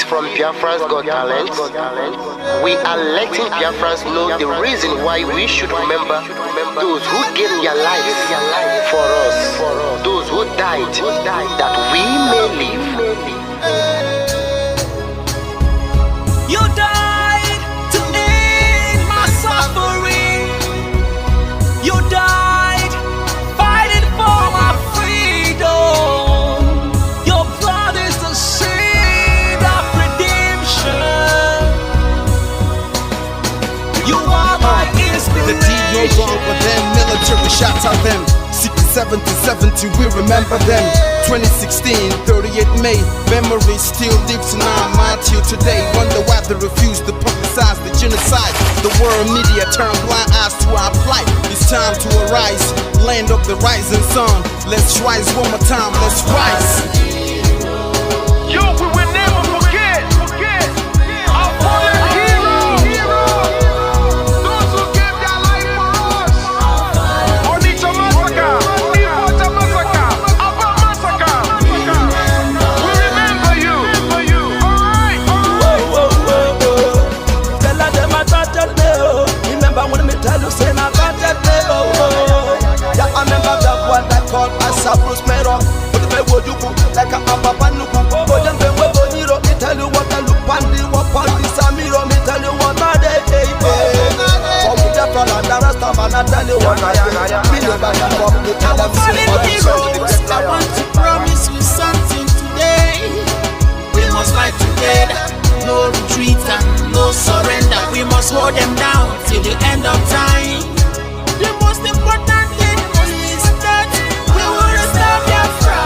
is from Biafra's Got Talent. We are letting Biafrans know the reason why we should remember those who gave their lives for us, those who died that we may live. You died to end my suffering. You died fighting for my freedom. Your blood is the seed of redemption. You are my inspiration. The deed no wrong, but then military shots at them. 67 to 70, we remember them. 2016, 38 May, memory still lives in our mind till today. Wonder why they refuse to publicize the genocide. The world media turn blind eyes to our plight. It's time to arise, land of the rising sun. Let's rise one more time, let's rise. Yo, we will never forget our fallen heroes, those who gave their life for us. Onitsha massacre, Iwata massacre, Aba massacre. We remember you. Alright. Tell them I got that day. Remember when me tell you say I got that day. Yeah, I remember that one that called us a Bruce Mero. But the way you go like a Papa Nuku. But them when we go, me tell you what I look pandi, what pandi Samiro, me tell you what I day. For me the front and the rest of man, I tell you what I do. Me know that you come to tell them say what you say. I want to promise you something today. We must fight together, no retreat and no surrender. We must hold them down till the end of time. The most important thing is that we will restore Biafra.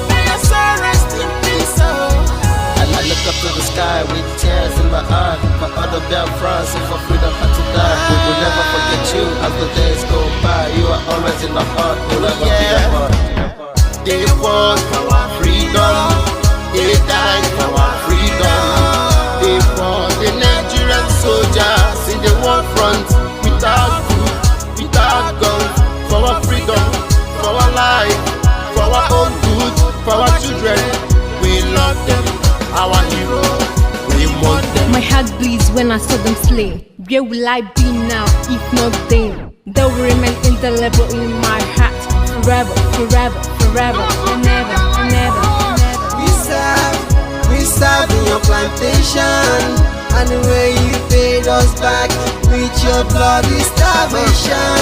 May your soul rest in peace. I look up to the sky with tears in my eyes. For other Biafrans and for freedom had to die. We will never forget you as the days go by. You are always in our heart, we'll never be apart. They fought for our freedom, they died for our freedom. They fought the Nigerian soldiers in the war front, without food, without guns, for our freedom, for our life, for our own good, for our children. We love them, our heroes, we want them. My heart bleeds when I saw them slain. Where will I be now if not then? They will remain indelible in my heart forever, forever, forever, and ever, and ever, and ever. We serve in your plantation, and the way you paid us back with your bloody starvation.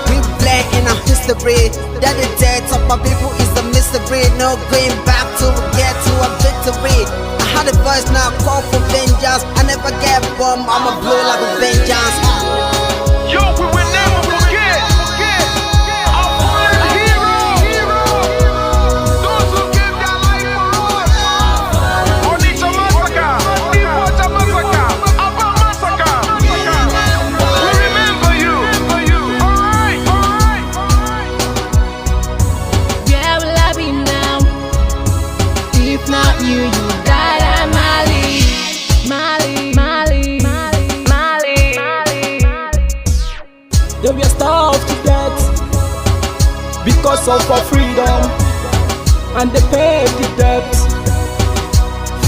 We bled in our history that the death of my people is a mystery. No going back to get to a victory. I had a voice now call for vengeance. I never get bombed, I'ma blow like a vengeance. Yo, we will never forget our fallen heroes, those who gave their life for us. Onitsha massacre, Iwata massacre, Aba massacre. We remember you. Alright. Where will I be now if not you? You died at Mali, Mali, Mali, Mali, Mali, Mali. They were starved to death because of our freedom, and they paid the debt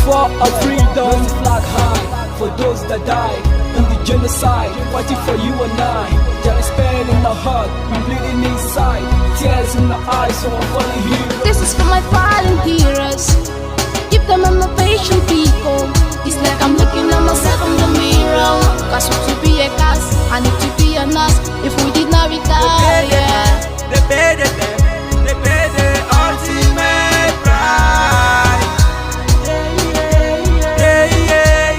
for our freedom. Flag high for those that died in the genocide, fighting for you and I. There is pain in our heart, we bleeding inside, tears in our eyes, so I'm falling here. This is for my fallen heroes. Give them a motivation, people. It's like I'm looking at myself in the mirror. Cause we to be a cast, I need to be a nurse. If we did not retire, They paid the ultimate price. Yeah.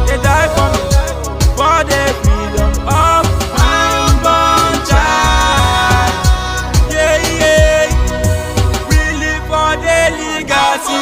They died for me, for the freedom of my unborn child. Yeah. We live for the legacy.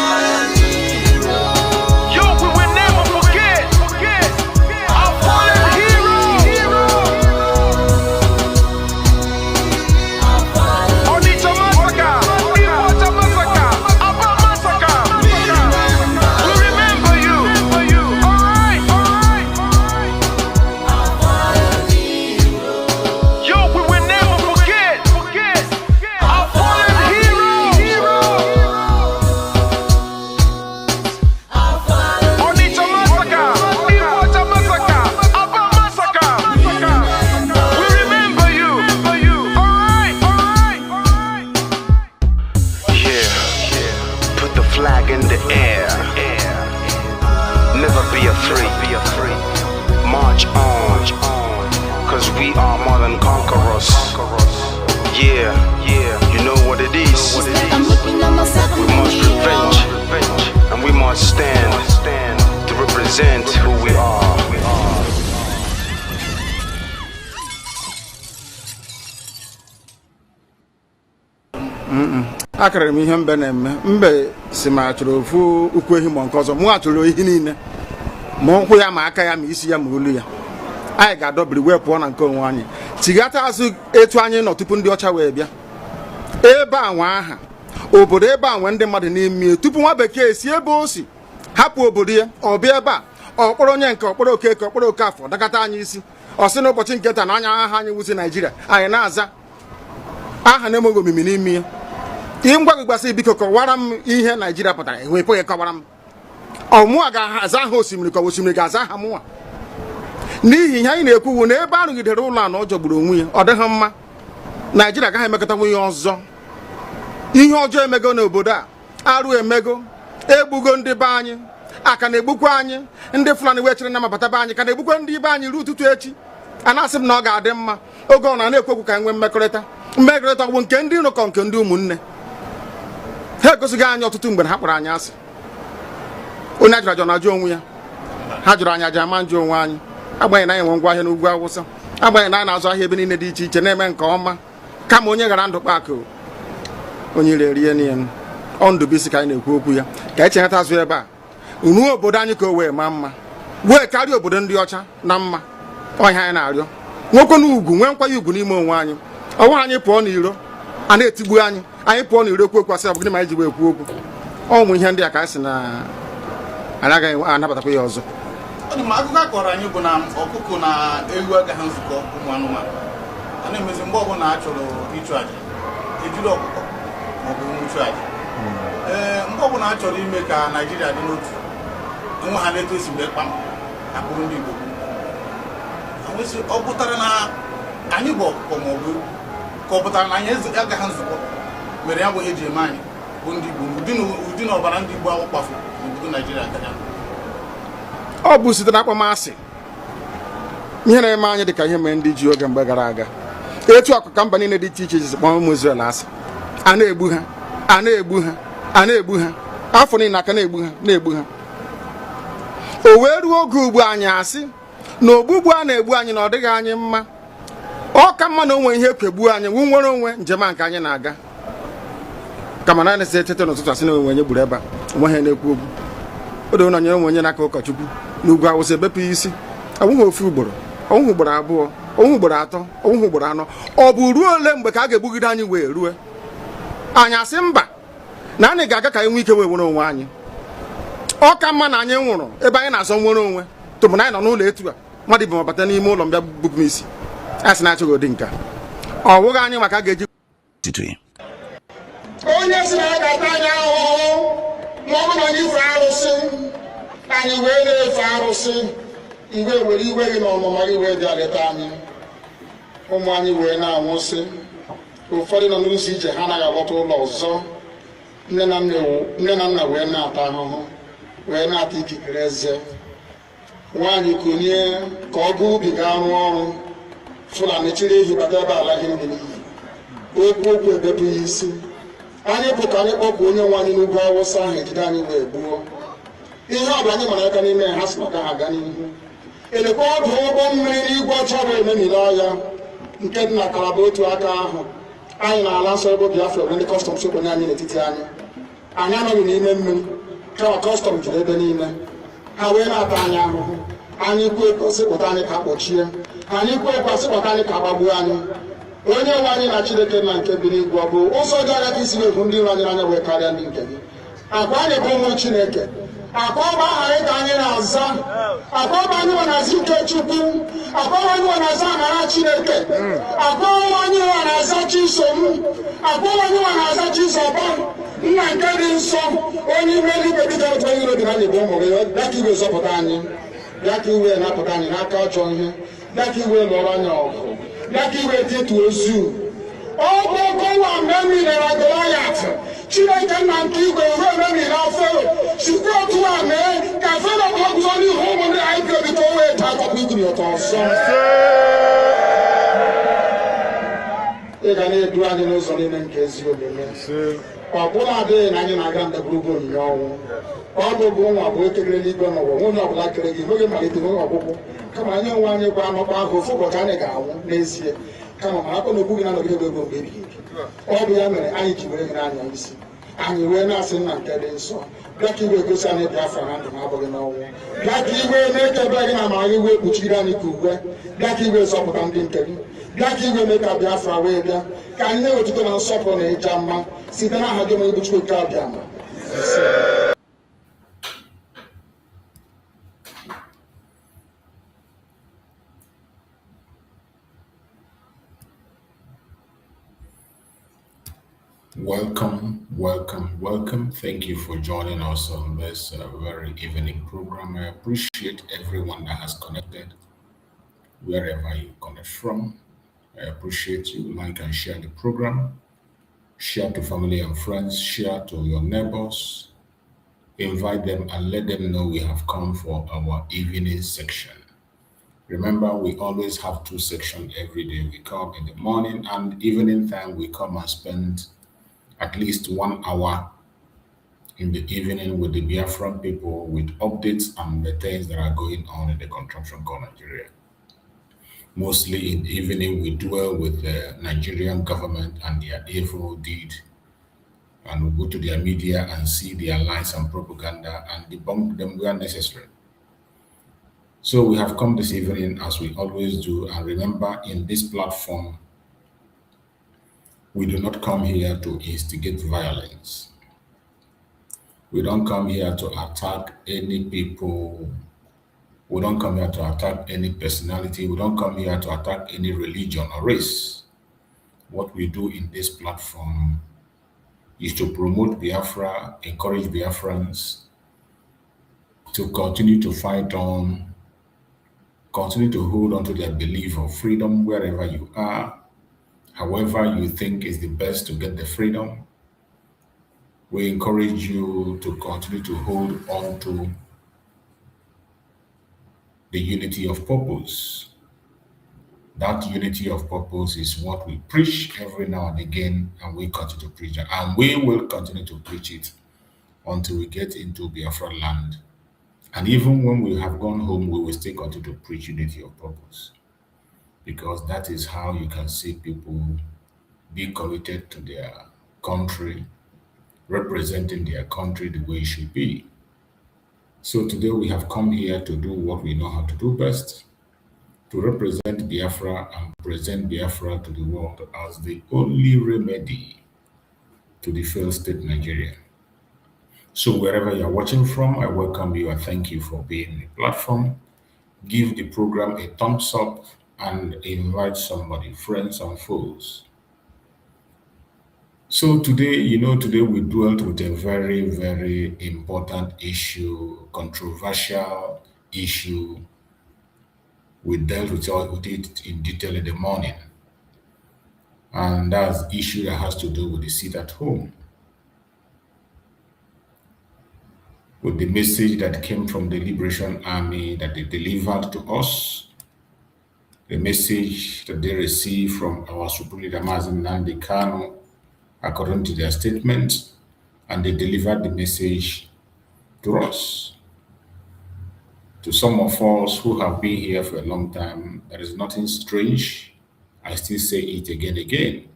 free. March on, cause we are more than conquerors. Yeah, you know what it is. We must revenge, and we must stand to represent who we are. Akara m ihe mbe na-eme mbe si ma chọrọ ofu ukwu ehi ma nke ọzọ mụ achọrọ ihe niile ma ụkwụ ya ma aka ya ma isi ya ma olu ya anyị ga-adọbiri wee pụọ na nke onwe anyị chigata azụ etu anyị nọ tupu ndị ọcha wee bịa ebe a nwa aha obodo ebe a nwe ndị mmadụ n'ime tupu nwa bekee si ebe o si hapụ obodo ya ọ bịa ebe a ọkpọrọ onye nke ọkpọrọ okeke ọkpọrọ okafọ dakata anyị isi ọ sị n'ụbọchị nke taa na anya aha anyị wusi Naijiria anyị na-aza aha na-enweghị omimi n'ime ya ngwa gị gbasị biko kọwara m ihe Naijiria pụtara enwepụghị kọwara m ọmụa ga-aza aha osimiri ka osimiri ga-aza aha mụnwa n'ihi ihe anyị na-ekwuwu na ebe arụgidere ụlọ a na ọ jọgburu onwe ya ọ dịghị mma Naijiria agaghị emekọtanwu ihe ọzọ ihe ọjọọ emego n'obodo a arụ emego egbugo ndị be anyị aka na-egbukwa anyị ndị Fulani wee chere na mabata be anyị ka na-egbukwa ndị be anyị ruo ụtụtụ echi a na-asị m na ọ ga-adị mma oge ọ na-ekwu okwu ka anyị nwee mmekọrịta bụ nke ndị iro kọ nke ndị ụmụnne ha egosighị anyị ọtụtụ mgbe ha kpọrọ anyị asị onye ajụrụ ajụ na-ajụ onwe ya ha jụrụ anyị aja ama njụ onwe anyị agbanyeghị na anyị nwe ngwa ahịa n'ugwu Awụsa agbanyeghị na anyị na-azụ ahịa ebe niile dị iche iche na-eme nke ọma kama onye ghara ndụ kpakụ onye ire rie n'ihe ọ Ndụbụisi ka anyị na-ekwu okwu ya ka anyị cheghata azụ ebe a ruo obodo anyị ka o wee maa mma wee karịa obodo ndị ọcha na mma ọhịa anyị na-arịọ nwekwe n'ugwu nwee nkwanye ugwu n'ime onwe anyị ọnwa anyị pụọ n'iro a na-etigbu anyị pụọ n'iro ekwu okwu asị ọ bụ gịnị ma anyị ji wee ekwu okwu ụmụ ihe ndị a ka anyị sị na anyị agaghị anabatakwa ya ọzọ. Akụkọ akọrọ anyị bụ na ọkụkọ na ewu agaghị nzukọ ụmụ anụmanụ a na-emezi mgbe ọbụla a chọrọ ịchụ aja ejiri ọkụkọ maọbụ nwụchụ aja mgbe ọbụla a chọrọ ime ka Naijiria dị n'otu nwe ha na-eto esi wee kpam akpụrụ ndị Igbo ọ pụtara na anyị bụ ọkụkọ maọbụ ka ọ pụtara na anyị agaghị nzukọ mere ya bụ ihe eji eme anyị bụ ndị Igbo ụdị na ọbara ndị Igbo awụkpafu n'obodo Naijiria agaghị ọ bụ site na akpamasị ihe na-eme anyị dịka ihe mere ndị ji oge mgbe gara aga etu ọkụka mba niile dị iche iche ji kpọọ ụmụ Izrel asị a na-egbu ha afọ niile aka na-egbu ha o wee ruo oge ugbu anyị asị na ogbugbu a na-egbu anyị na ọ dịghị anyị mma ọ ka mma na onwe ihe kwegbuo anyị nwere onwe njem a nke anyị na-aga kama na na-ese etete n'ụtụtụ asị na onwe onye gburu ebe a onwe ha na-ekwu okwu odo na nyere onwe onye n'aka ụkọchukwu n'ugwu Awụsa ebepụ isi ọnwụghị ofu ugboro ọnwụghị ugboro abụọ ọnwụghị ugboro atọ ọnwụghị ugboro anọ ọ bụ ruo ole mgbe ka a ga-egbugide anyị wee rue anyị asị mba na anyị ga-aga ka anyị nwee ike wee nwere onwe anyị ọ ka mma na anyị nwụrụ ebe anyị na-azọ nwere onwe tụbụ na anyị nọ n'ụlọ etu a mmadụ ibe mabata n'ime ụlọ mbịa bupụ m isi a sị na-achọghị ụdị nka ọ wụghị anyị maka a ga-eji onye si na ya ga-ata anyị ahụhụ ma ọ bụ na anyị fe arụsị anyị wee na-efe arụsị mgbe were iwe gị na ọmụma gị wee bịa leta anyị ụmụ anyị wee na-anwụsị ụfọdụ nọ n'ụzọ ije ha anaghị alọta ụlọ ọzọ nne na nna wee na-ata ahụhụ wee na-ata ikikere eze nwaanyị konye ka ọ gaa ubi gaa rụọ ọrụ Fulani chiri ehi bata ebe ala gị ndị n'iyi okwu ebepụ ya isi anyị bụ ka anyị kpọpụ onye nwe anyị n'ugwu Awụsa ahụ ejide anyị wee gbuo ihe ọ bụ anyị mara aka n'ime ha si maka ha aga n'ihu elekwa ọdụ ụgbọ mmiri n'igwe ọcha bụ ememile ọhịa nke dị na Kalaba otu aka ahụ anyị na-ala nsọ ebe Biafra were ndị kọstọm sokonye anyị n'etiti anyị anọghị n'ime mmiri kama kọstọm juru ebe niile ha wee na-ata anyị ahụhụ anyị kwuo sịpụta anyị ka kpọchie anyị kwuo sịpụta anyị ka gbagbuo anyị onye nwe anyị na Chineke na nke bi n'igwe ọ bụ ụzọ dị anya ka isi na-ebu ndị iro anyị anya wee karịa ndị nke gị akwa anyị bụ ụmụ Chineke akwa ọba aha anyị ka anyị na-aza akwa ọba anyị nwe na-aza ike Chukwu akwa ọba anyị nwe na-aza amara Chineke akwa ọba anyị nwe na-aza Chisom akwa ọba anyị nwe na-aza Chizoba nna nke dị nsọ onye ime eluigwe dịka otu onye iro dị na anyị bụ ụmụ gị bịa ka iwe zọpụta anyị bịa ka iwe napụta anyị n'aka ọjọọ ihe bịa ka iwe lụọrọ anyị ọgụ bịa ka iwe dịtụ ozu ọ bụ ọkọwa mgbe emilere Goliath Chineke nna nke igwe ruo ememile Fero sikwa otu a mee ka Fero ka ọ guzo n'ihu ụmụ ndị chọrọ ikiri ọtọ ọzọ ị ga na-edu anyị n'ụzọ niile nke ezi omume ọ bụla adịghị na anyị na-aga ndagwurugwu onyinye ọnwụ ọ bụbụ nwa bụ ekerere n'igwe n'ụwa nwunye ọbụla kere gị nweghị malite nweghị ọgwụgwụ kama anyị nwe anyị kwa anọkwa ahụ ofu ụbọchị anyị ga-anwụ n'ezie kama ma akpọ na okwu gị na-anọgide ego mgbe ebighị ebi ọ bụ ya mere anyị ji were gị n'anya isi anyị wee na-asị nna nke dị nsọ bịa ka iwe gosi anyị Biafra na ndụ na-abụghị n'ọnwụ bịa ka iwe na-ekebe gị na amara gị wee kpuchiri anyị ka uwe bịa ka iwe zọpụta ndị nke gị bịa ka iwe mee ka Biafra wee bịa ka anyị na-ewetụta na nsọpụrụ na ịja mma site n'aha gị onye bụ Chukwu nke abịa ma Welcome. Thank you for joining us on this very evening program. I appreciate everyone that has connected, wherever you connect from. I appreciate you. Like and share the program. Share to family and friends. Share to your neighbors. Invite them and let them know we have come for our evening section. Remember, we always have 2 sections every day. We come in the morning and evening time. We come and spend at least 1 hour in the evening with the Biafran people with updates and the things that are going on in the contraption called Nigeria. Mostly in the evening, we dwell with the Nigerian government and their evil deed, and we go to their media and see their lies and propaganda and debunk them where necessary. So we have come this evening as we always do, and remember, in this platform, we do not come here to instigate violence. We don't come here to attack any people. We don't come here to attack any personality. We don't come here to attack any religion or race. What we do in this platform is to promote Biafra, encourage Biafrans to continue to fight on, continue to hold on to their belief of freedom wherever you are, however you think is the best to get the freedom. We encourage you to continue to hold on to the unity of purpose. That unity of purpose is what we preach every now and again, and we continue to preach it. And we will continue to preach it until we get into Biafra land. And even when we have gone home, we will still continue to preach unity of purpose. Because that is how you can see people be committed to their country, representing their country the way it should be. So today we have come here to do what we know how to do best, to represent Biafra and present Biafra to the world as the only remedy to the failed state Nigeria. So wherever you're watching from, I welcome you and thank you for being on the platform. Give the program a thumbs up and invite somebody, friends and foes. So today, today we dwelt with a very, very important issue, controversial issue. We dealt with it in detail in the morning. And that's the issue that has to do with the sit-at-home. With the message that came from the Liberation Army that they delivered to us, the message that they received from our Supreme Leader Mazen Nnamdi Kanu, according to their statement, and they delivered the message to us. To some of us who have been here for a long time, there is nothing strange. I still say it again.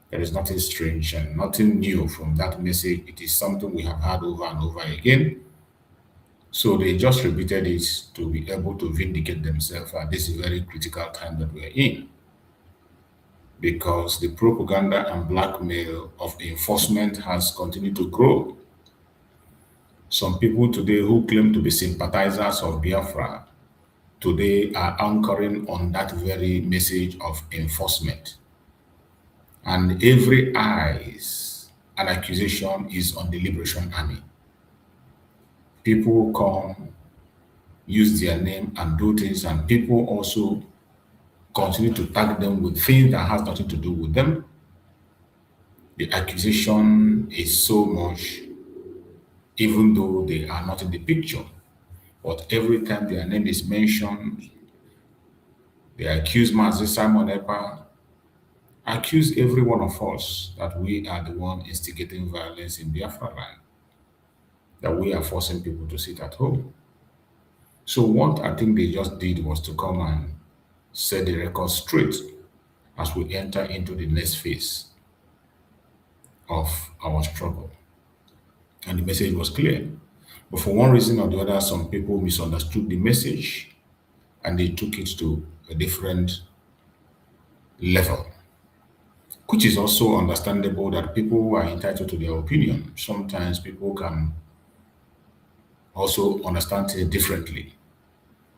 There is nothing strange and nothing new from that message. It is something we have had over and over again. So they just repeated it to be able to vindicate themselves at this very critical time that we are in. Because the propaganda and blackmail of enforcement has continued to grow. Some people today who claim to be sympathizers of Biafra today are anchoring on that very message of enforcement. And every eyes and accusation is on the Liberation Army. People come, use their name and do things, and people also continue to tag them with things that has nothing to do with them. The accusation is so much, even though they are not in the picture. But every time their name is mentioned, They accuse Mazi Simon Epa, accuse every one of us that we are the one instigating violence in Biafra land, that we are forcing people to sit at home. So what I think they just did was to come and set the record straight as we enter into the next phase of our struggle. And the message was clear. But for one reason or the other, some people misunderstood the message and they took it to a different level, which is also understandable that people are entitled to their opinion. Sometimes people can also understand it differently.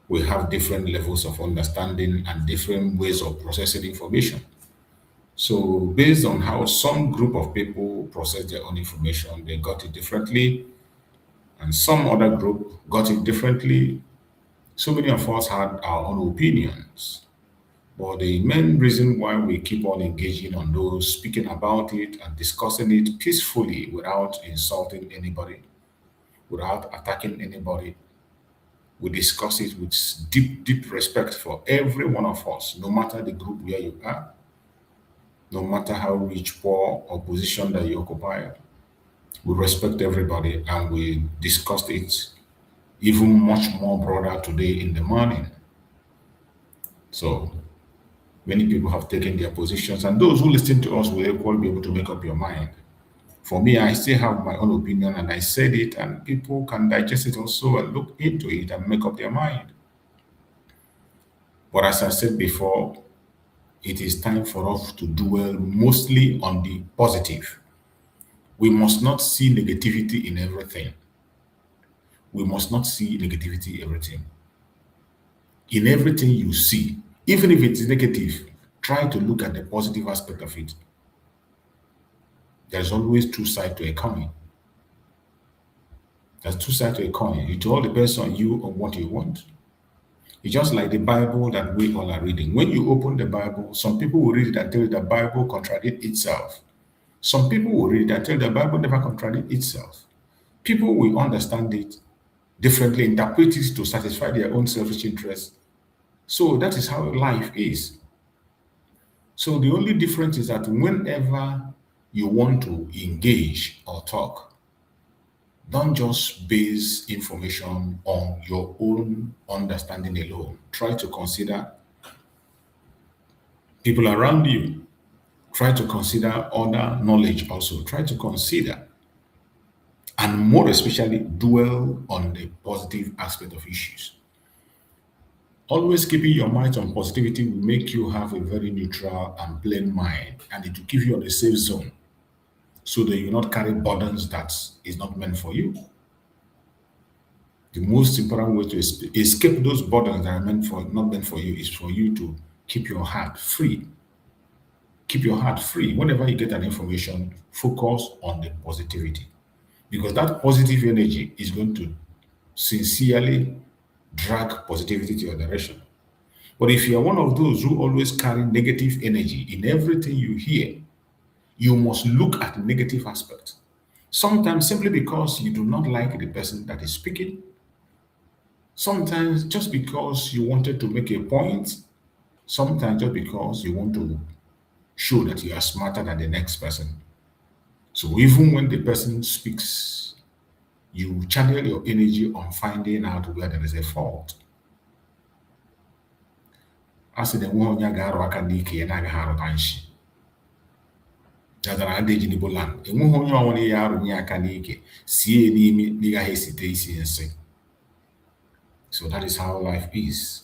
We have different levels of understanding and different ways of processing information. So based on how some group of people process their own information, they got it differently, and some other group got it differently. So many of us had our own opinions. But the main reason why we keep on engaging on those, speaking about it and discussing it peacefully without insulting anybody, without attacking anybody, we discuss it with deep, deep respect for every one of us, no matter the group where you are, no matter how rich, poor, or position that you occupy. We respect everybody and we discussed it even much more broader today in the morning. So many people have taken their positions, and those who listen to us will equally be able to make up your mind. For me, I still have my own opinion, and I said it, and people can digest it also and look into it and make up their mind. But as I said before, it is time for us to dwell mostly on the positive. We must not see negativity in everything. We must not see negativity in everything. In everything you see, even if it's negative, try to look at the positive aspect of it. There's always two sides to a coin. There's two sides to a coin. It all depends on you on what you want. It's just like the Bible that we all are reading. When you open the Bible, some people will read it and tell you the Bible contradicts itself. Some people will read it and tell you the Bible never contradicts itself. People will understand it differently, interpret it to satisfy their own selfish interests. So that is how life is. So the only difference is that whenever you want to engage or talk, don't just base information on your own understanding alone. Try to consider people around you. Try to consider other knowledge also. Try to consider, and more especially, dwell on the positive aspect of issues. Always keeping your mind on positivity will make you have a very neutral and plain mind, and it will keep you on a safe zone so that you will not carry burdens that is not meant for you. The most important way to escape those burdens that are not meant for you is for you to keep your heart free. Keep your heart free. Whenever you get an information, focus on the positivity, because that positive energy is going to sincerely drag positivity to your direction. But if you are one of those who always carry negative energy in everything you hear, you must look at the negative aspect. Sometimes simply because you do not like the person that is speaking, sometimes just because you wanted to make a point, sometimes just because you want to show that you are smarter than the next person. So even when the person speaks, you channel your energy on finding out where there is a fault. As the one garo aka n'ike na agaghị arụta nshi. Jadara adịghị n'Igbo land. Enweghị onye ọnwụrụ ya arụnye aka n'ike sie n'ime n'ịgaghị esite isi nsị. So that is how life is.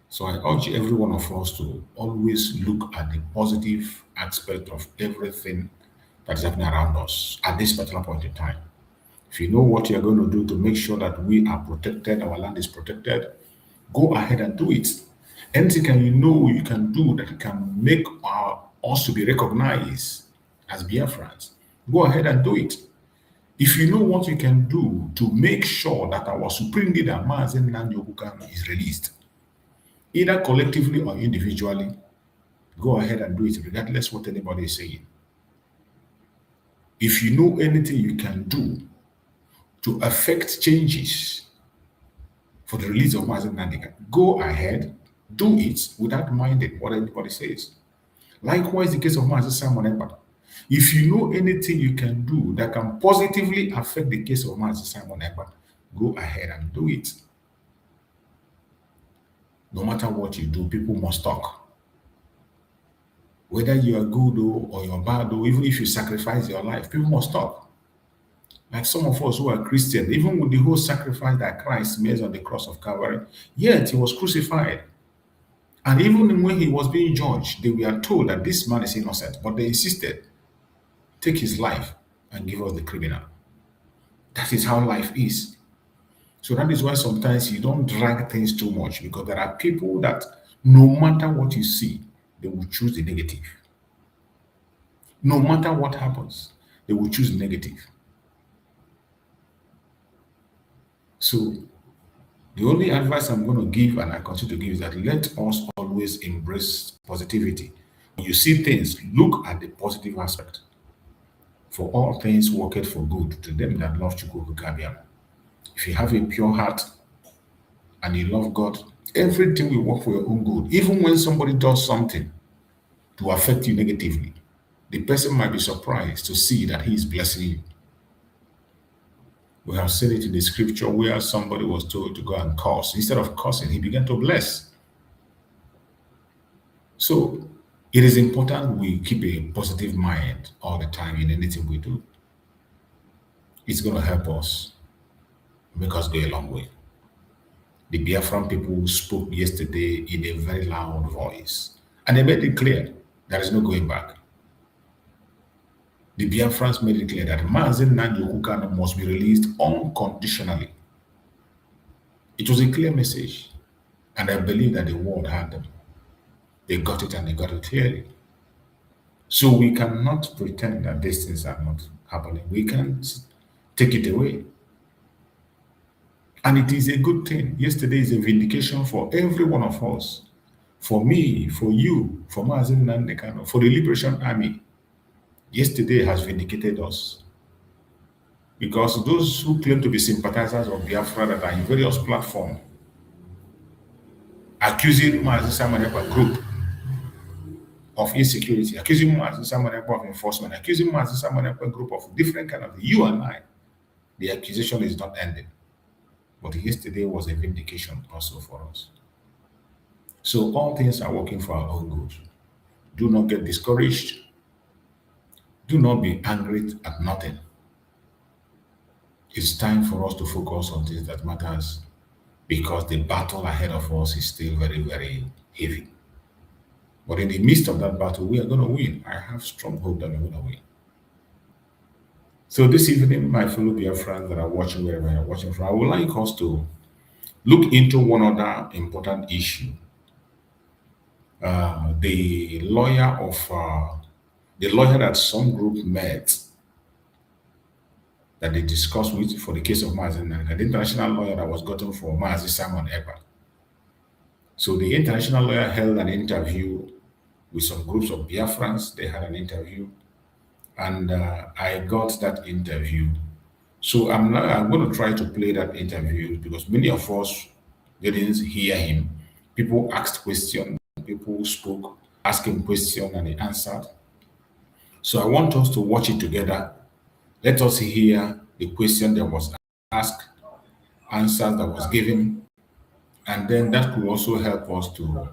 So I urge every one of us to always look at the positive aspect of everything that is happening around us at this particular point in time. If you know what you're going to do to make sure that we are protected, our land is protected, go ahead and do it. Anything you can do that can make us to be recognized as Biafrans, go ahead and do it. If you know what you can do to make sure that our supreme leader, Mazen Nanyokukam, is released, either collectively or individually, go ahead and do it regardless what anybody is saying. If you know anything you can do to affect changes for the release of Mazen Nandika, go ahead Do it without minding what anybody says. Likewise, the case of Mazi Simon Ekpa. If you know anything you can do that can positively affect the case of Mazi Simon Ekpa, go ahead and do it. No matter what you do, people must talk. Whether you are good or you're bad, or even if you sacrifice your life, people must talk. Like some of us who are Christian, even with the whole sacrifice that Christ made on the cross of Calvary, yet he was crucified. And even when he was being judged, they were told that this man is innocent, but they insisted, take his life and give us the criminal. That is how life is. So that is why sometimes you don't drag things too much, because there are people that no matter what you see, they will choose the negative. No matter what happens, they will choose negative. So the only advice I'm going to give, and I continue to give, is that let us always embrace positivity. When you see things, look at the positive aspect. For all things worketh for good to them that love Chukwukabiam. If you have a pure heart and you love God, everything will work for your own good. Even when somebody does something to affect you negatively, the person might be surprised to see that he is blessing you. We have seen it in the scripture where somebody was told to go and curse. Instead of cursing, he began to bless. So it is important we keep a positive mind all the time in anything we do. It's going to help us, make us go a long way. The Biafran people spoke yesterday in a very loud voice, and they made it clear there is no going back. The Biafrans made it clear that Mazi Nnamdi Kanu must be released unconditionally. It was a clear message, and I believe that the world had them. They got it, and they got it clearly. So we cannot pretend that these things are not happening. We can't take it away. And it is a good thing. Yesterday is a vindication for every one of us. For me, for you, for Mazi Nnamdi Kanu, for the Liberation Army. Yesterday has vindicated us. Because those who claim to be sympathizers of Biafra that are in various platforms, accusing Mazi Simon Ekpa group of insecurity, accusing Mazi Simon Ekpa of enforcement, accusing Mazi Simon Ekpa group of different kind of, you and I, the accusation is not ending. But yesterday was a vindication also for us. So all things are working for our own good. Do not get discouraged. Do not be angry at nothing. It's time for us to focus on things that matters, because the battle ahead of us is still very, very heavy. But in the midst of that battle, we are going to win. I have strong hope that we're going to win. So this evening, my fellow Biafrans that are watching wherever you're watching from, I would like us to look into one other important issue. The lawyer that some group met, that they discussed with for the case of Mazi Nnamdi, the international lawyer that was gotten for Mazi Simon Ekpa. So the international lawyer held an interview with some groups of Biafrans. They had an interview, and I got that interview. So I'm going to try to play that interview, because many of us didn't hear him. People asked questions, people spoke, asking questions, and he answered. So I want us to watch it together. Let us hear the question that was asked, answers that was given, and then that could also help us to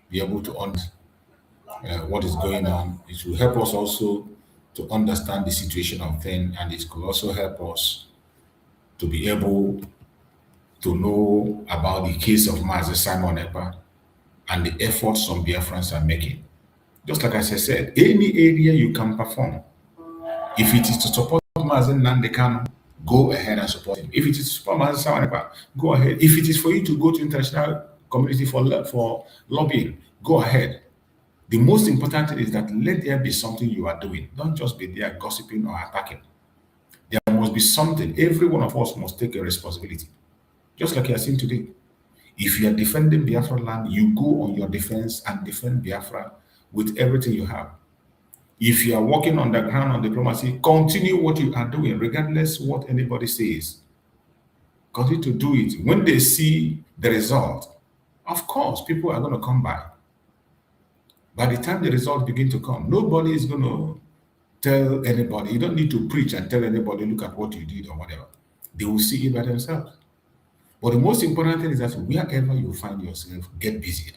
be able to understand what is going on. It will help us also to understand the situation of things, and it could also help us to be able to know about the case of Mazi Simon Ekpa and the efforts some Biafrans are making. Just like as I said, any area you can perform. If it is to support Mazi Nnamdi Kanu, go ahead and support him. If it is to support Mazi Simon Ekpa, go ahead. If it is for you to go to international community for lobbying, go ahead. The most important thing is that let there be something you are doing. Don't just be there gossiping or attacking. There must be something. Every one of us must take a responsibility. Just like you are seeing today. If you are defending Biafra land, you go on your defense and defend Biafra with everything you have. If you are working on the ground on diplomacy, continue what you are doing, regardless what anybody says. Continue to do it. When they see the result, Of course, people are going to come by. By the time the results begin to come, nobody is going to tell anybody. You don't need to preach and tell anybody, look at what you did or whatever. They will see it by themselves. But the most important thing is that wherever you find yourself, get busy.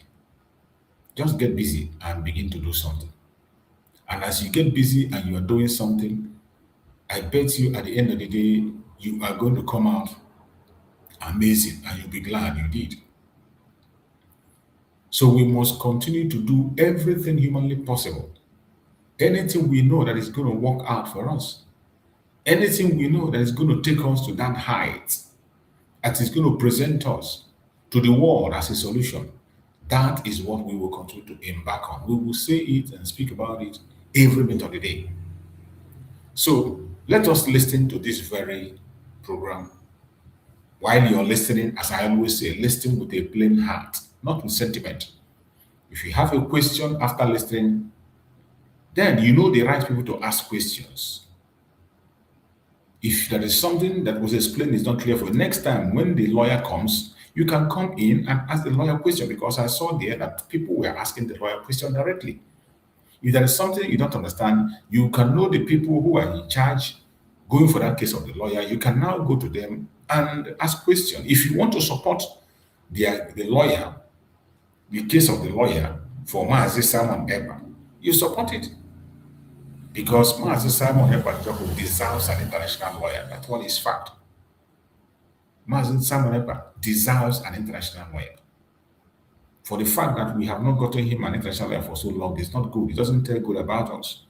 Just get busy and begin to do something. And as you get busy and you are doing something, I bet you at the end of the day, you are going to come out amazing and you'll be glad you did. So we must continue to do everything humanly possible. Anything we know that is going to work out for us. Anything we know that is going to take us to that height, that is going to present us to the world as a solution. That is what we will continue to embark on. We will say it and speak about it every minute of the day. So let us listen to this very program. While you're listening, as I always say, listen with a plain heart, not with sentiment. If you have a question after listening, then you know the right people to ask questions. If there is something that was explained is not clear for you, next time when the lawyer comes, you can come in and ask the lawyer question, because I saw there that people were asking the lawyer question directly. If there is something you don't understand, you can know the people who are in charge going for that case of the lawyer. You can now go to them and ask questions. If you want to support the lawyer, the case of the lawyer for Mazi Simon Ekpa, you support it. Because Mazi Simon Ekpa deserves an international lawyer. That one is fact. Mazi Simon Ekpa deserves an international lawyer. For the fact that we have not gotten him an international lawyer for so long, it's not good. It doesn't tell good about us.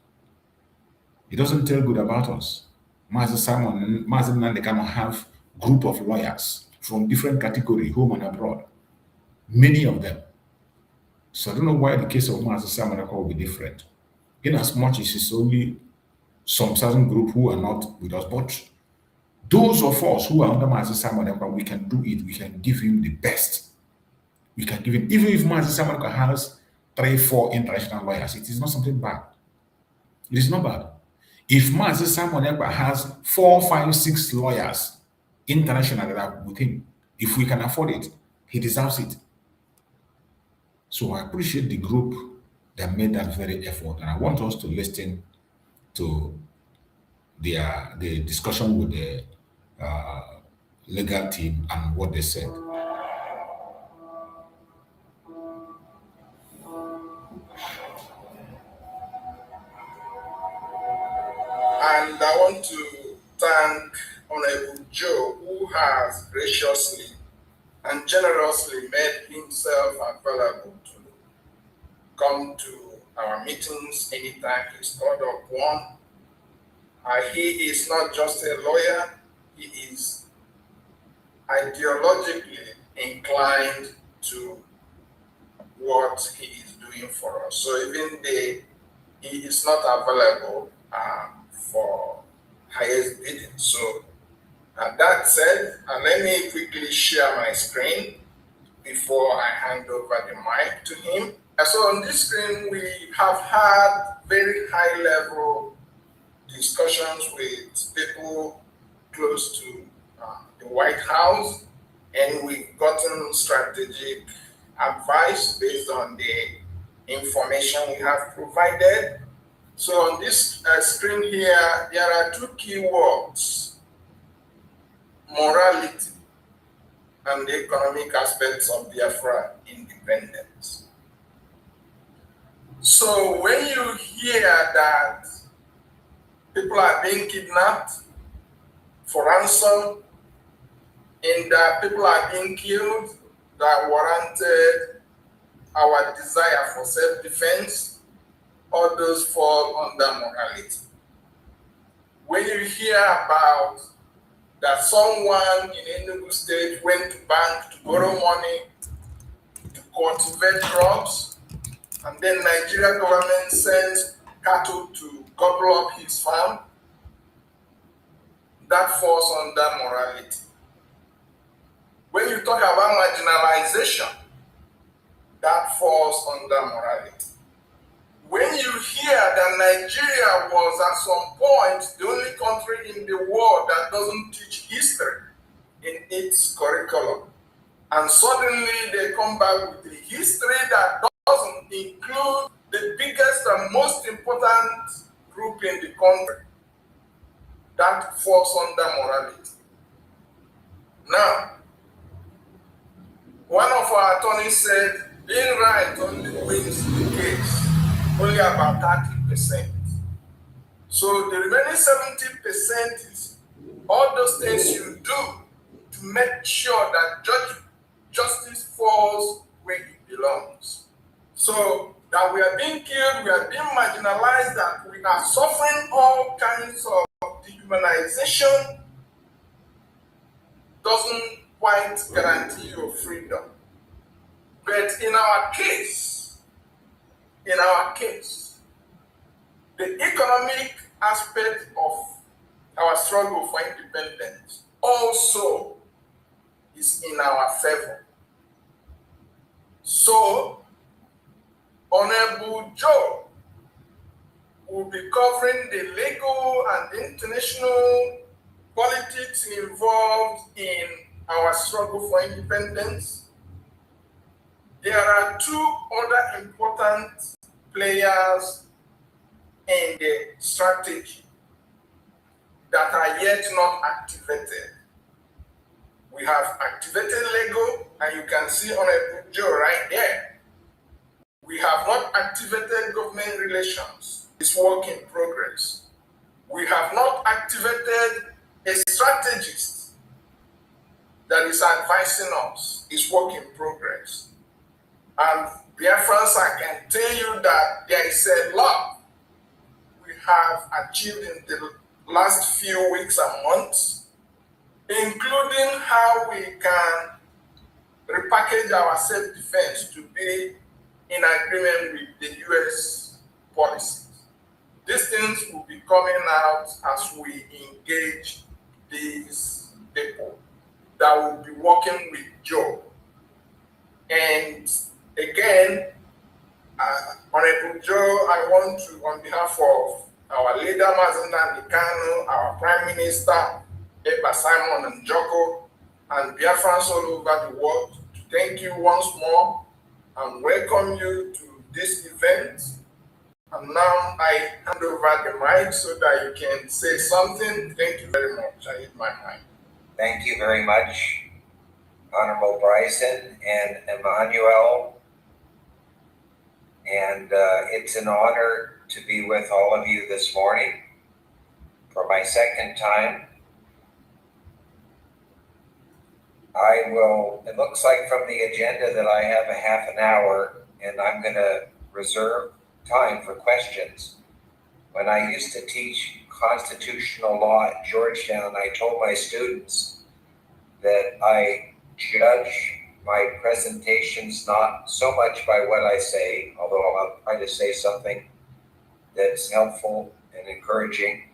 It doesn't tell good about us. Mazi Simon and Mazi Nnamdi Kanu have group of lawyers from different categories, home and abroad. Many of them. So I don't know why the case of Mazi Simon Ekpa will be different. In as much as it's only some certain group who are not with us, but those of us who are under Mazi Simon Ekpa, we can do it. We can give him the best. We can give him, even if Mazi Simon Ekpa has 3-4 international lawyers, it is not something bad. It is not bad. If Mazi Simon Ekpa has 4, 5, 6 lawyers international that are with him, if we can afford it, he deserves it. So I appreciate the group that made that very effort, and I want us to listen to the discussion with the legal team and what they said. And I want to thank Honorable Joe, who has graciously and generously made himself available to come to our meetings anytime he's called upon. He is not just a lawyer, he is ideologically inclined to what he is doing for us. So even though he is not available for highest bidding. So that said, let me quickly share my screen before I hand over the mic to him. So on this screen, we have had very high-level discussions with people close to the White House, and we've gotten strategic advice based on the information we have provided. So on this screen here, there are 2 key words: morality and the economic aspects of Biafra independence. So when you hear that people are being kidnapped for ransom and that people are being killed that warranted our desire for self-defense, all those fall under morality. When you hear about that someone in Enugu State went to bank to borrow money to cultivate crops, and then Nigeria government sends cattle to gobble up his farm, that falls under morality. When you talk about marginalization, that falls under morality. When you hear that Nigeria was at some point the only country in the world that doesn't teach history in its curriculum, And suddenly they come back with a history that doesn't include the biggest and most important group in the country that falls under morality. Now, one of our attorneys said, being right only wins the case, only about 30%. So the remaining 70% is all those things you do to make sure that justice falls where it belongs. So that we are being killed, we are being marginalized, that we are suffering all kinds of dehumanization doesn't quite guarantee your freedom. But in our case, the economic aspect of our struggle for independence also is in our favor. So, Honorable Joe will be covering the legal and international politics involved in our struggle for independence. There are two other important players in the strategy that are yet not activated. We have activated legal, and you can see Honorable Joe right there. We have not activated government relations. It's work in progress. We have not activated a strategist that is advising us. It's work in progress. And Biafrans, I can tell you that there is a lot we have achieved in the last few weeks and months, including how we can repackage our self-defense to be in agreement with the U.S. policies. These things will be coming out as we engage these people that will be working with Joe. And again, Honorable Joe, I want to, on behalf of our leader, Mazinda Nikano, our Prime Minister, Eba Simon and Joko, and Biafrans all over the world, to thank you once more and welcome you to this event. And now I hand over the mic so that you can say something. Thank you very much. I hit my mic. Thank you very much, Honorable Bryson and Emmanuel. And it's an honor to be with all of you this morning for my second time. It looks like from the agenda that I have a half an hour, and I'm going to reserve time for questions. When I used to teach constitutional law at Georgetown, I told my students that I judge my presentations not so much by what I say, although I'll try to say something that's helpful and encouraging,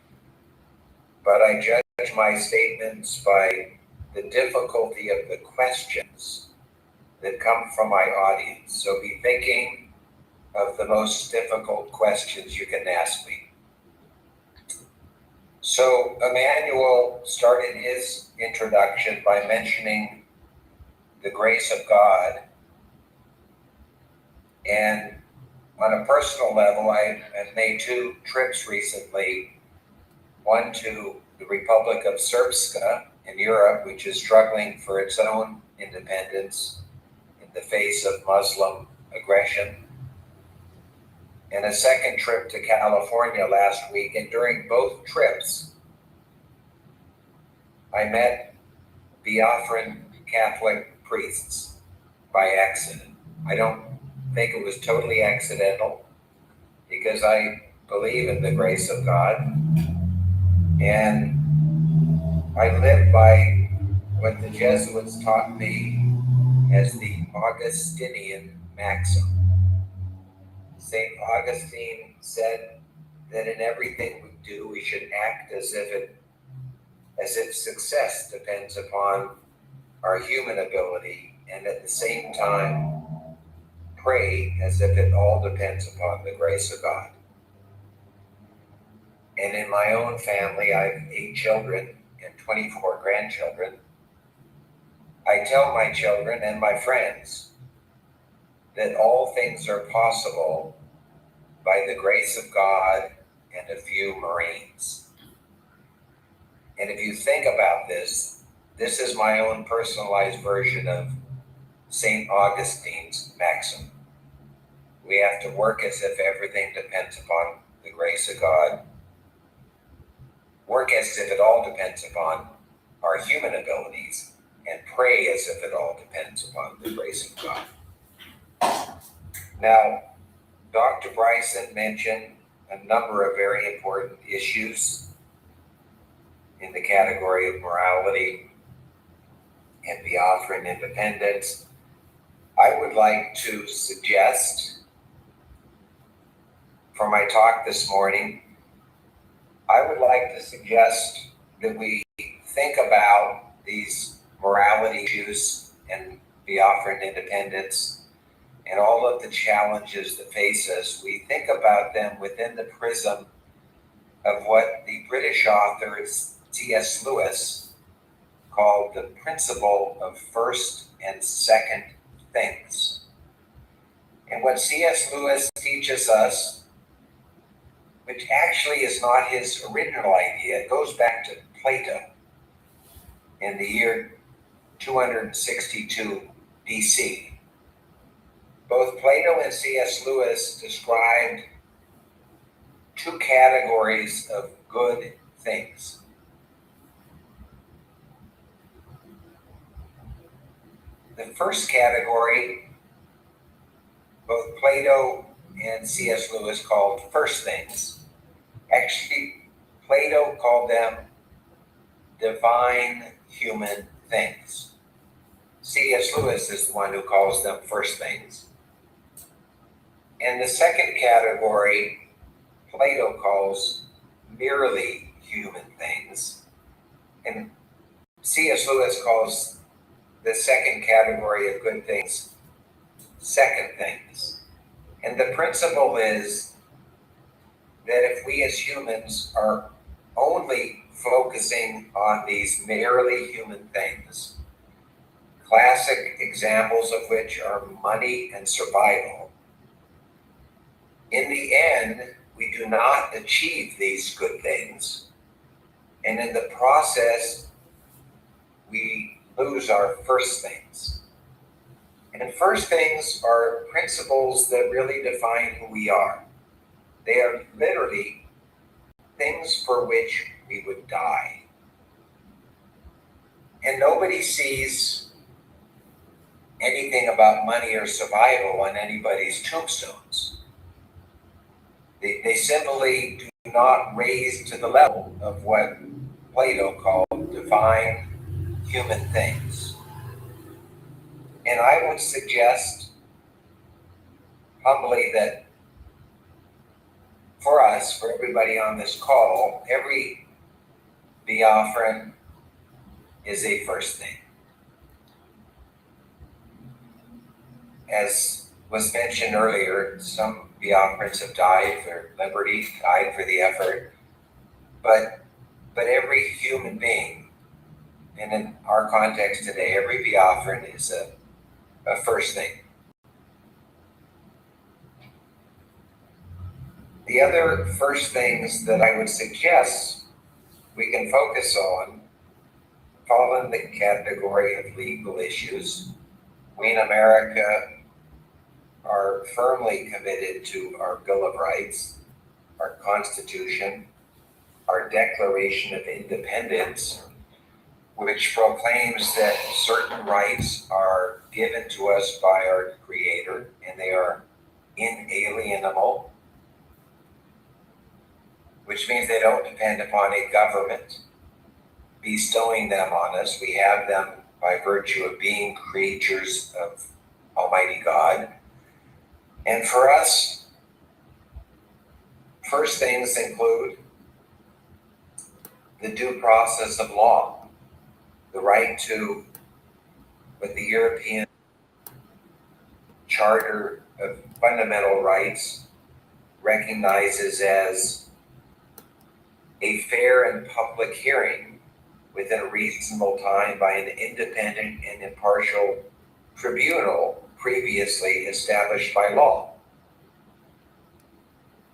but I judge my statements by the difficulty of the questions that come from my audience. So be thinking of the most difficult questions you can ask me. So Emmanuel started his introduction by mentioning the grace of God. And on a personal level, I have made two trips recently, one to the Republic of Srpska in Europe, which is struggling for its own independence in the face of Muslim aggression, and a second trip to California last week. And during both trips, I met Biafran Catholic priests by accident. I don't think it was totally accidental, because I believe in the grace of God, and I live by what the Jesuits taught me as the Augustinian maxim. St. Augustine said that in everything we do, we should act as if success depends upon our human ability, and at the same time pray as if it all depends upon the grace of God. And in my own family, I have 8 children and 24 grandchildren. I I tell my children and my friends that all things are possible by the grace of God and a few Marines. And if you think about this, this is my own personalized version of St. Augustine's maxim. We have to work as if everything depends upon the grace of God. Work as if it all depends upon our human abilities, and pray as if it all depends upon the grace of God. Now, Dr. Bryson mentioned a number of very important issues in the category of morality and Biafran independence. I would like to suggest, for my talk this morning, I would like to suggest that we think about these morality issues and Biafran independence and all of the challenges that face us. We think about them within the prism of what the British author C.S. Lewis called the principle of first and second things. And what C.S. Lewis teaches us, which actually is not his original idea, it goes back to Plato in the year 262 BC. Both Plato and C.S. Lewis described two categories of good things. The first category, both Plato and C.S. Lewis called first things. Actually, Plato called them divine human things. C.S. Lewis is the one who calls them first things. And the second category, Plato calls merely human things. And C.S. Lewis calls the second category of good things second things. And the principle is that if we as humans are only focusing on these merely human things, classic examples of which are money and survival, in the end, we do not achieve these good things. And in the process, we lose our first things. And first things are principles that really define who we are. They are literally things for which we would die. And nobody sees anything about money or survival on anybody's tombstones. They simply do not raise to the level of what Plato called divine human things. And I would suggest humbly that for us, for everybody on this call, every Biafran is a first thing. As was mentioned earlier, some Biafrans have died for liberty, died for the effort, but every human being, and in our context today, every Biafran is a first thing. The other first things that I would suggest we can focus on fall in the category of legal issues. We in America are firmly committed to our Bill of Rights, our Constitution, our Declaration of Independence, which proclaims that certain rights are given to us by our Creator and they are inalienable, which means they don't depend upon a government bestowing them on us. We have them by virtue of being creatures of Almighty God. And for us, first things include the due process of law, the right to what the European Charter of Fundamental Rights recognizes as a fair and public hearing within a reasonable time by an independent and impartial tribunal previously established by law.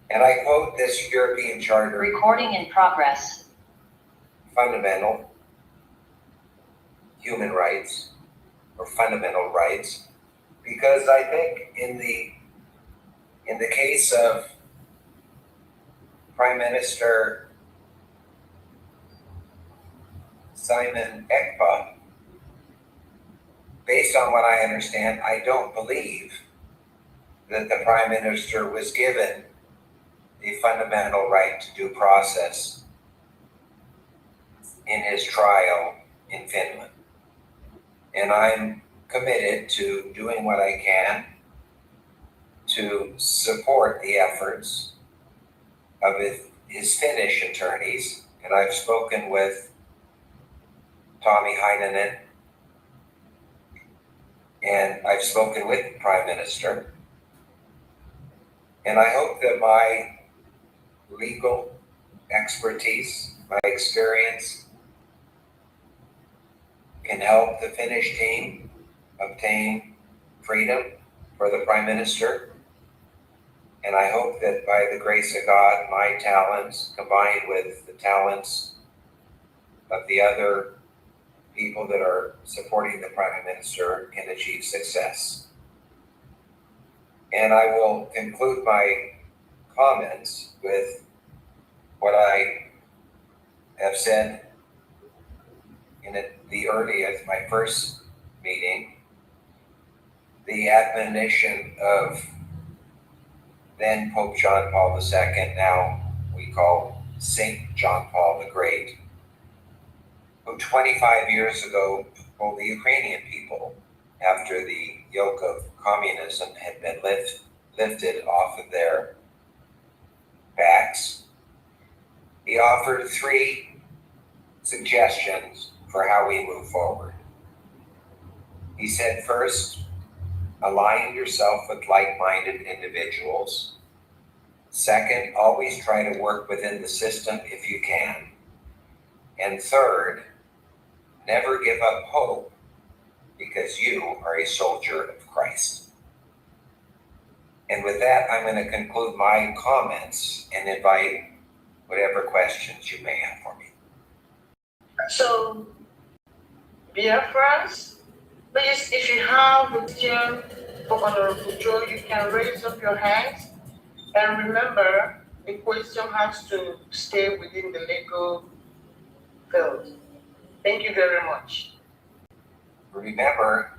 And I quote this European Charter. Recording in progress. Fundamental human rights or fundamental rights, because I think in the case of Prime Minister Simon Ekpa, based on what I understand, I don't believe that the Prime Minister was given the fundamental right to due process in his trial in Finland. And I'm committed to doing what I can to support the efforts of his Finnish attorneys. And I've spoken with Tommy Heinonen, and I've spoken with the Prime Minister. And I hope that my legal expertise, my experience, can help the Finnish team obtain freedom for the Prime Minister. And I hope that by the grace of God, my talents combined with the talents of the other people that are supporting the Prime Minister can achieve success. And I will conclude my comments with what I have said in my first meeting, the admonition of then Pope John Paul II, now we call Saint John Paul the Great, who 25 years ago told the Ukrainian people, after the yoke of communism had been lifted off of their backs, he offered 3 suggestions for how we move forward. He said, first, align yourself with like-minded individuals. Second, always try to work within the system if you can. And third, never give up hope, because you are a soldier of Christ. And with that, I'm going to conclude my comments and invite whatever questions you may have for me. So, Biafrans, please, if you have a question for Honorable Joe, you can raise up your hands. And remember, the question has to stay within the legal field. Thank you very much. Remember,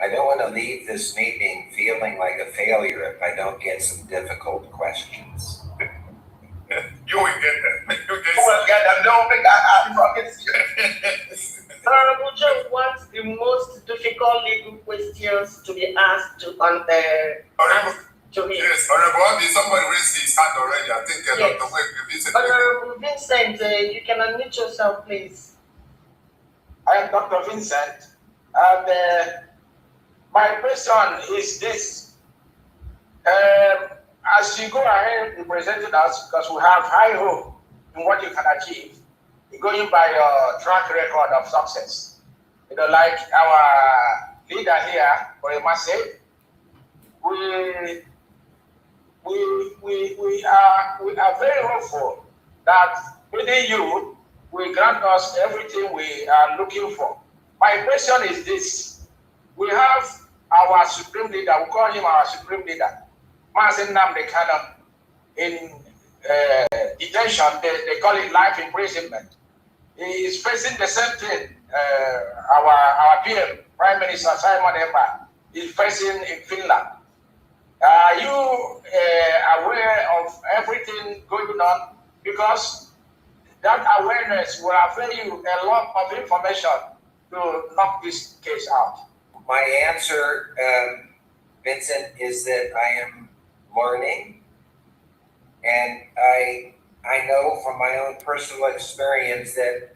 I don't want to leave this meeting feeling like a failure if I don't get some difficult questions. You will get them. You will get them. Don't think I promise you. Honorable Joe, what's the most difficult legal questions to be asked to him? Yes, Honorable, somebody raised his hand already. I think Yes. Dr. Wade, Honorable Vincent, you can unmute yourself, please. I am Dr. Vincent, and my question is this. As you go ahead and present us, because we have high hope in what you can achieve, going by your track record of success. You know, like our leader here, Oyema said, we are very hopeful that within you will grant us everything we are looking for. My question is this. We have our supreme leader, we call him our supreme leader, Mazen Nnamdi Kanu, in detention. They call it life imprisonment. He is facing the same thing our PM, Prime Minister Simon Ekpa, is facing in Finland. Are you aware of everything going on? Because that awareness will avail you a lot of information to knock this case out. My answer, Vincent, is that I am learning, and I know from my own personal experience that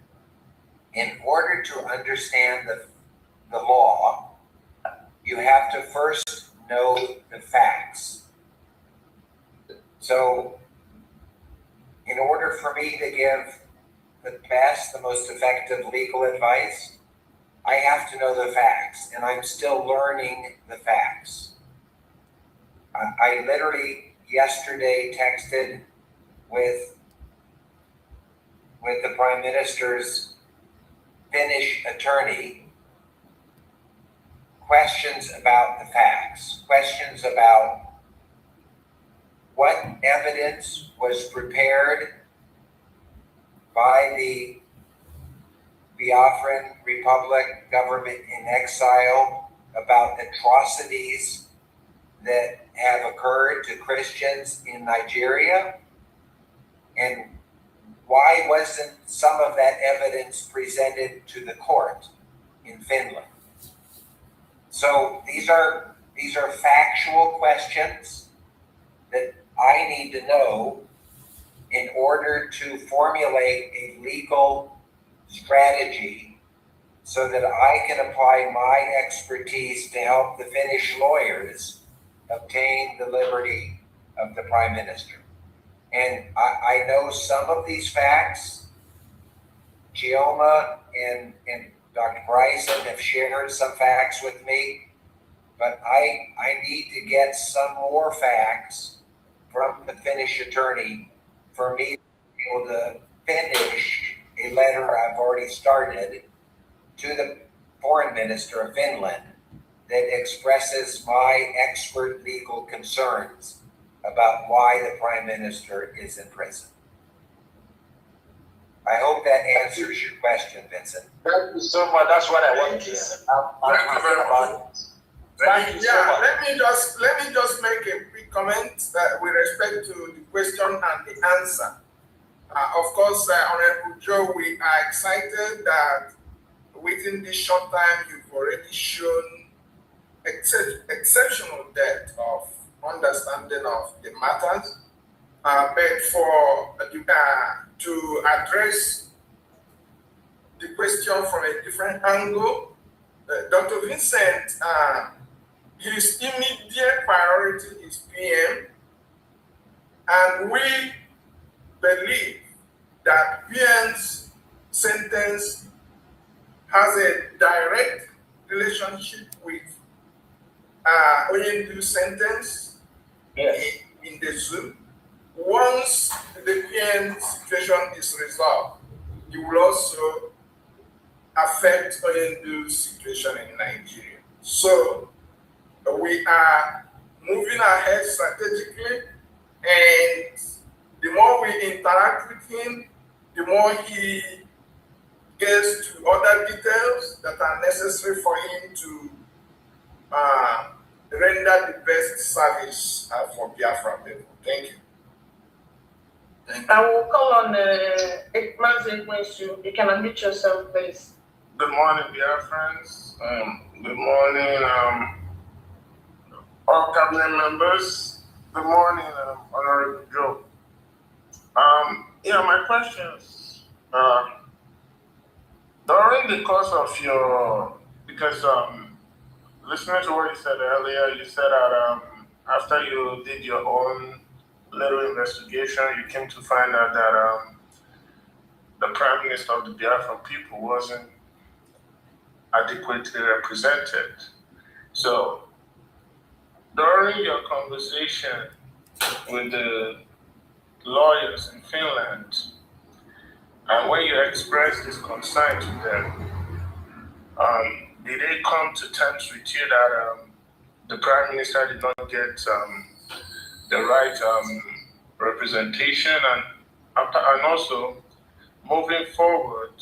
in order to understand the law, you have to first know the facts. So in order for me to give the best, the most effective legal advice, I have to know the facts, and I'm still learning the facts. I literally yesterday texted with the Prime Minister's Finnish attorney questions about the facts, questions about what evidence was prepared by the Biafran Republic government in exile about atrocities that have occurred to Christians in Nigeria, and why wasn't some of that evidence presented to the court in Finland? So these are factual questions that I need to know in order to formulate a legal strategy so that I can apply my expertise to help the Finnish lawyers obtain the liberty of the Prime Minister. And I know some of these facts. Gioma and Dr. Bryson have shared some facts with me, but I need to get some more facts from the Finnish attorney for me to be able to finish a letter I've already started to the Foreign Minister of Finland that expresses my expert legal concerns about why the Prime Minister is in prison. I hope that answers your question, Vincent. Thank you so much. That's what I want to hear. Thank you very much. Thank you so much. Let me just make a quick comment with respect to the question and the answer. Of course, Honorable Joe, we are excited that within this short time you've already shown exceptional depth of understanding of the matters. But for to address the question from a different angle, Dr. Vincent, his immediate priority is PM, and we believe that PM's sentence has a direct relationship with Oyendu's sentence in the Zoom. Once the PM situation is resolved, it will also affect Oyendu's situation in Nigeria. So we are moving ahead strategically, and the more we interact with him, the more he gets to other details that are necessary for him to render the best service for Biafra people. Thank you. I will call on Mazi Ekwensu. You can unmute yourself, please. Good morning, Biafrans. Good morning, all cabinet members. Good morning, Honorable Joe. My questions. During the course of your, because listening to what you said earlier, you said that after you did your own little investigation, you came to find out that the Prime Minister of the Biafra people wasn't adequately represented. So, during your conversation with the lawyers in Finland, and when you expressed this concern to them, did they come to terms with you that the Prime Minister did not get the right representation, and also moving forward,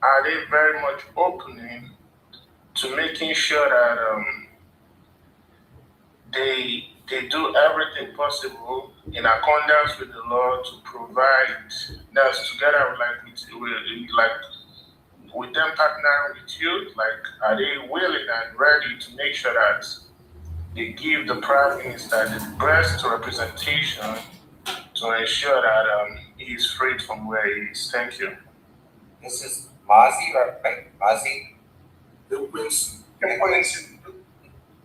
are they very much opening to making sure that they do everything possible in accordance with the law to provide that together with them partnering with you? Like, are they willing and ready to make sure that they give the Prime Minister the best representation to ensure that he is freed from where he is? Thank you. This is Mazi, right? Mazi? The Quincy.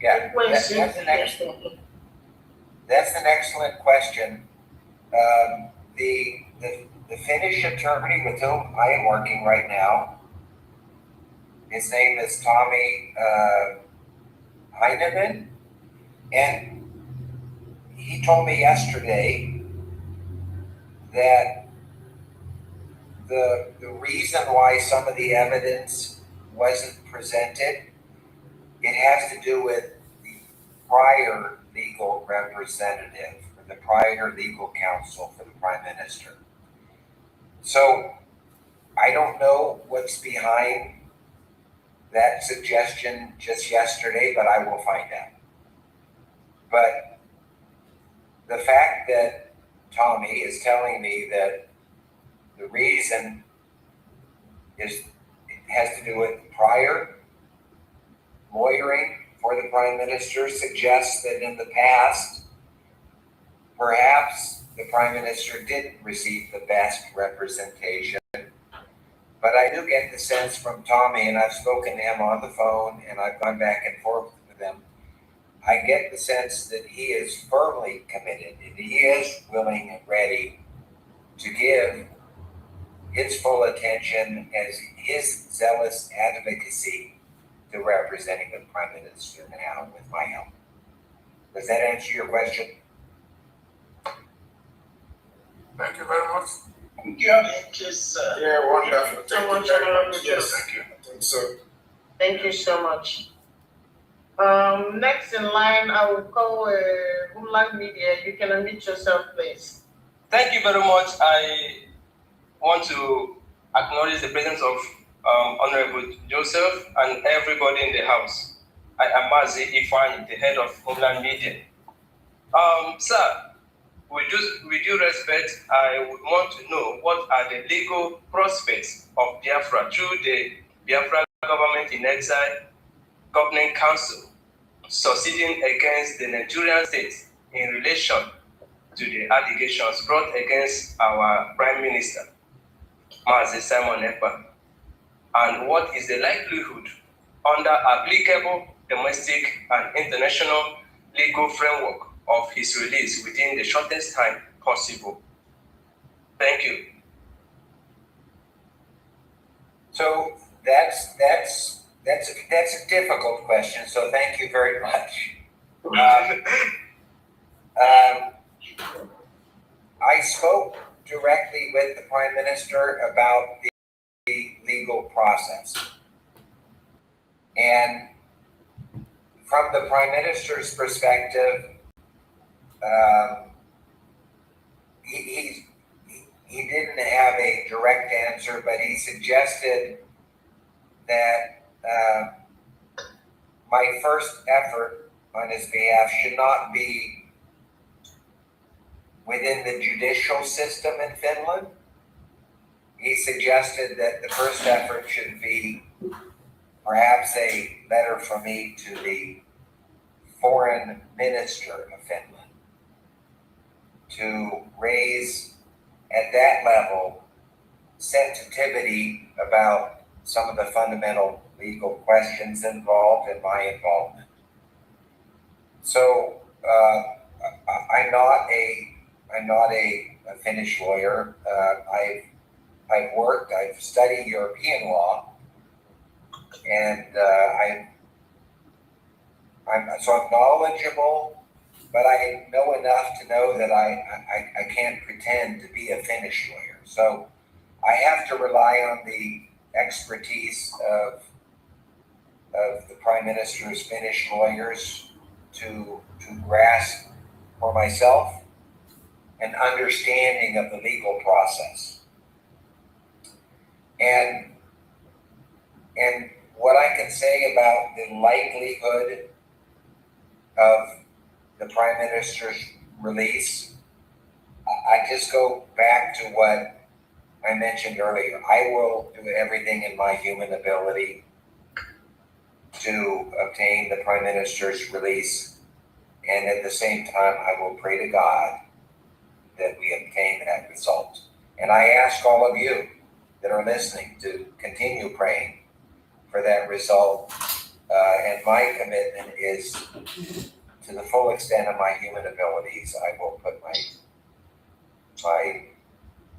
Yeah, that's an excellent question. The the Finnish attorney with whom I am working right now, his name is Tommy Heineman, and he told me yesterday that the reason why some of the evidence wasn't presented, it has to do with the prior legal representative or the prior legal counsel for the Prime Minister. So I don't know what's behind that suggestion just yesterday, but I will find out. But the fact that Tommy is telling me that the reason it has to do with prior lawyering for the Prime Minister suggests that in the past, perhaps the Prime Minister didn't receive the best representation. But I do get the sense from Tommy, and I've spoken to him on the phone, and I've gone back and forth with him. I get the sense that he is firmly committed, and he is willing and ready to give his full attention as his zealous advocacy to representing the Prime Minister now with my help. Does that answer your question? Thank you very much. Thank you. Thank you, sir. Yeah, wonderful. So much. Yes, thank you. I think so. Thank you so much. Next in line, I will call Homeland Media. You can unmute yourself, please. Thank you very much. I want to acknowledge the presence of Honorable Joseph and everybody in the house. I am Mazi Ifan, the head of Homeland Media. Sir, with due respect, I would want to know what are the legal prospects of Biafra through the Biafra government in exile governing council succeeding against the Nigerian state in relation to the allegations brought against our Prime Minister, Mazi Simon Ekpa, and what is the likelihood under applicable domestic and international legal framework of his release within the shortest time possible? Thank you. So that's a difficult question. So thank you very much. I spoke directly with the Prime Minister about the legal process, and from the Prime Minister's perspective, he didn't have a direct answer, but he suggested that my first effort on his behalf should not be within the judicial system in Finland. He suggested that the first effort should be perhaps a letter from me to the foreign minister of Finland to raise at that level sensitivity about some of the fundamental legal questions involved and my involvement. So I'm not a Finnish lawyer. I've studied European law, and I'm knowledgeable, but I know enough to know that I can't pretend to be a Finnish lawyer. So I have to rely on the expertise of the Prime Minister's Finnish lawyers to grasp for myself an understanding of the legal process. And what I can say about the likelihood of the Prime Minister's release, I just go back to what I mentioned earlier. I will do everything in my human ability to obtain the Prime Minister's release, and at the same time, I will pray to God that we obtain that result. And I ask all of you that are listening to continue praying for that result. And my commitment is, to the full extent of my human abilities, I will put my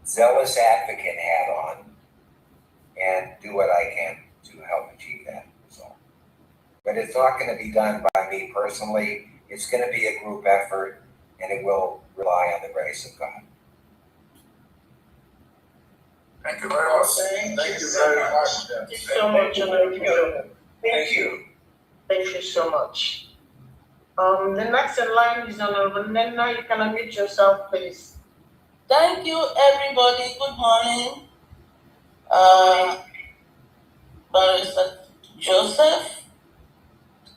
zealous advocate hat on and do what I can to help achieve that result. But it's not going to be done by me personally. It's going to be a group effort, and it will rely on the grace of God. Thank you very much. Thank you very much. Thank you so much, Honorable Joe. Thank you. Thank you so much. The next in line is Honorable Nena. You can unmute yourself, please. Thank you, everybody. Good morning. Barrister Joseph.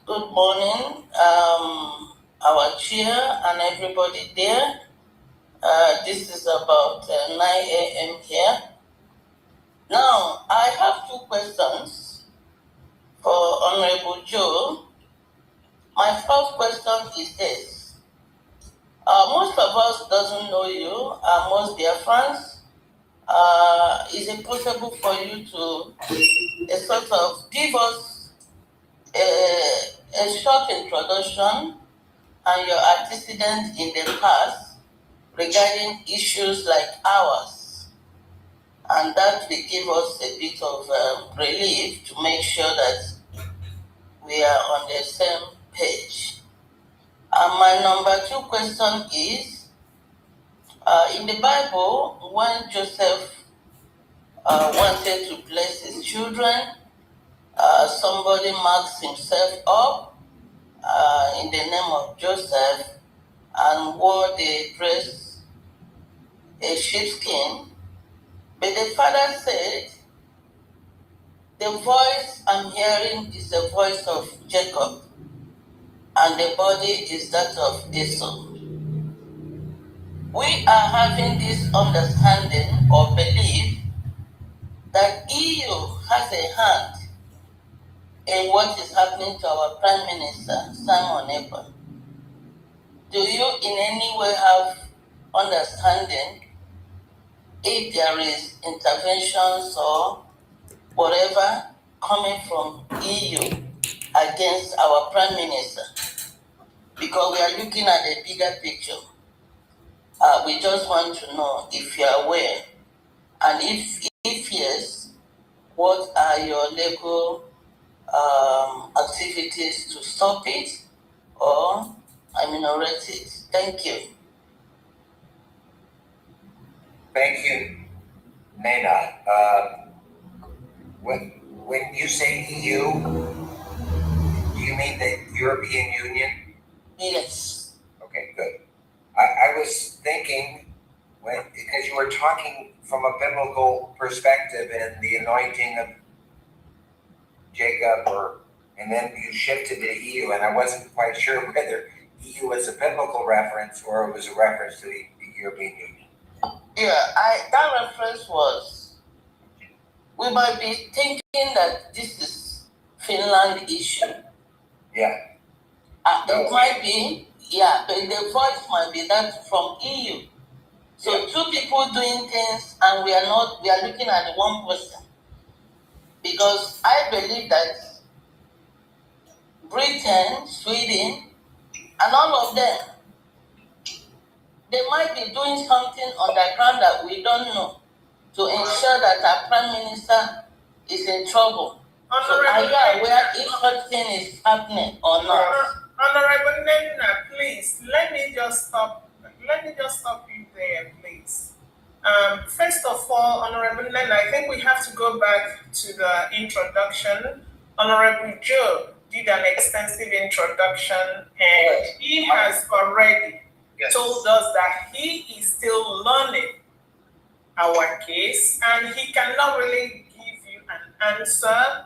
Good morning. Our chair and everybody there. This is about 9 a.m. here. Now, I have 2 questions for Honorable Joe. My first question is this. Most of us doesn't know you, most Biafrans. Is it possible for you to sort of give us a short introduction and your antecedents in the past regarding issues like ours? And that will give us a bit of relief to make sure that we are on the same page. And my number 2 question is, in the Bible, when Joseph wanted to bless his children, somebody marks himself up in the name of Joseph and wore the dress, a sheepskin. But the father said, the voice I'm hearing is the voice of Jacob, and the body is that of Esau. We are having this understanding or belief that EU has a hand in what is happening to our Prime Minister, Simon Ekpa. Do you in any way have understanding if there is interventions or whatever coming from EU against our Prime Minister? Because we are looking at a bigger picture. We just want to know if you are aware, and if yes, what are your legal activities to stop it or ameliorate it? Thank you. Thank you, Nena. When you say EU, do you mean the European Union? Yes. Okay, good. I was thinking, because you were talking from a biblical perspective and the anointing of Jacob, and then you shifted to EU, and I wasn't quite sure whether EU was a biblical reference or it was a reference to the European Union. Yeah, that reference was, we might be thinking that this is Finland issue. Yeah. It might be, yeah, but the voice might be that from EU. So 2 people doing things, and we are looking at one person. Because I believe that Britain, Sweden, and all of them, they might be doing something on the ground that we don't know to ensure that our Prime Minister is in trouble. So are you aware if such thing is happening or not? Honorable Nena, please, let me just stop you there, please. First of all, Honorable Nena, I think we have to go back to the introduction. Honorable Joe did an extensive introduction, and he has already told us that he is still learning our case, and he cannot really give you an answer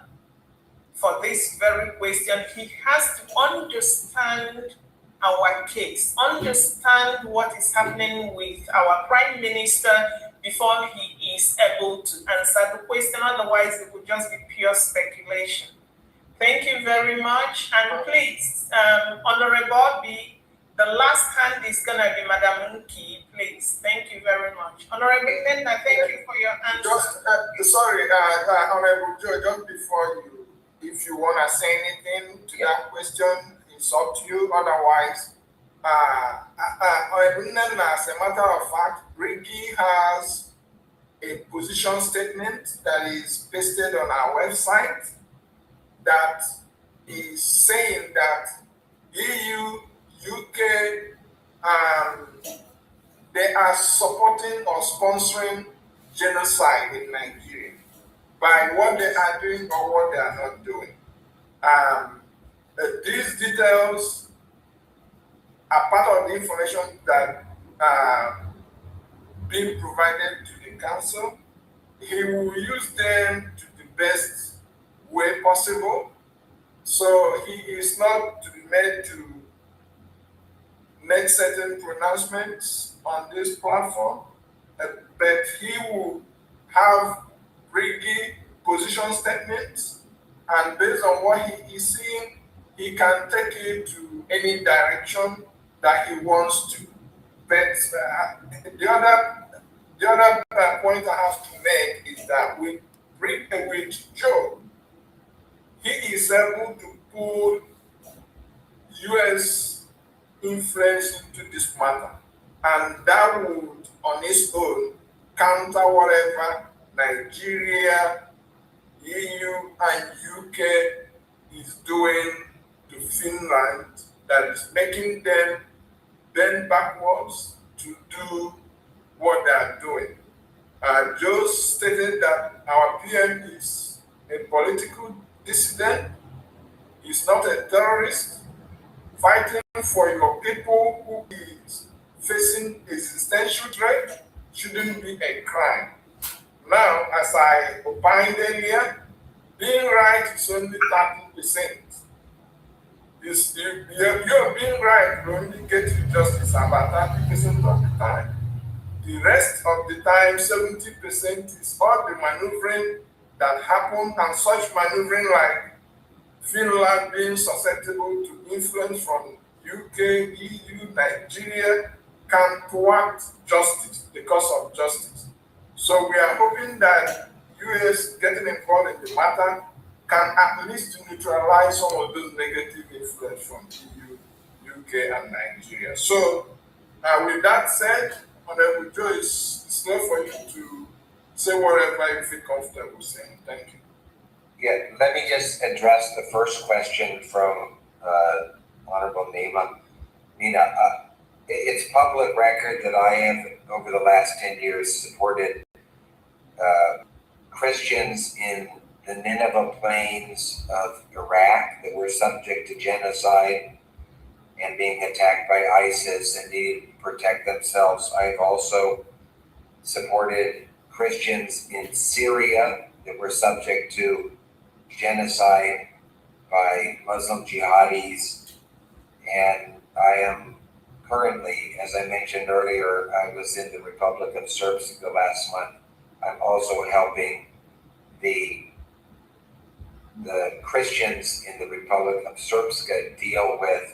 for this very question. He has to understand our case, understand what is happening with our Prime Minister before he is able to answer the question. Otherwise, it would just be pure speculation. Thank you very much. And please, Honorable B, the last hand is going to be Madam Nki, please. Thank you very much. Honorable Nena, thank you for your answer. Sorry, Honorable Joe, just before you, if you want to say anything to that question, it's up to you. Otherwise, Honorable Nena, as a matter of fact, Ricky has a position statement that is pasted on our website that is saying that EU, UK, they are supporting or sponsoring genocide in Nigeria by what they are doing or what they are not doing. These details are part of the information that being provided to the council. He will use them to the best way possible. So he is not to be made to make certain pronouncements on this platform, but he will have rigid position statements, and based on what he is seeing, he can take it to any direction that he wants to. But the other point I have to make is that with Joe, he is able to pull U.S. influence into this matter, and that would, on its own, counter whatever Nigeria, EU, and UK is doing to Finland, that is making them bend backwards to do what they are doing. Joe stated that our PM is a political dissident, he's not a terrorist. Fighting for your people who is facing existential threat shouldn't be a crime. Now, as I opined earlier, being right is only 30%. You're being right will only get you justice about 30% of the time. The rest of the time, 70% is all the maneuvering that happened, and such maneuvering like Finland being susceptible to influence from UK, EU, Nigeria can thwart justice because of justice. So we are hoping that US getting involved in the matter can at least neutralize some of those negative influence from EU, UK, and Nigeria. So with that said, Honorable Joe, it's not for you to say whatever you feel comfortable saying. Thank you. Yeah, let me just address the first question from Honorable Nina. It's public record that I have, over the last 10 years, supported Christians in the Nineveh plains of Iraq that were subject to genocide and being attacked by ISIS and needed to protect themselves. I've also supported Christians in Syria that were subject to genocide by Muslim jihadis, and I am currently, as I mentioned earlier, I was in the Republic of Srpska last month. I'm also helping the Christians in the Republic of Srpska deal with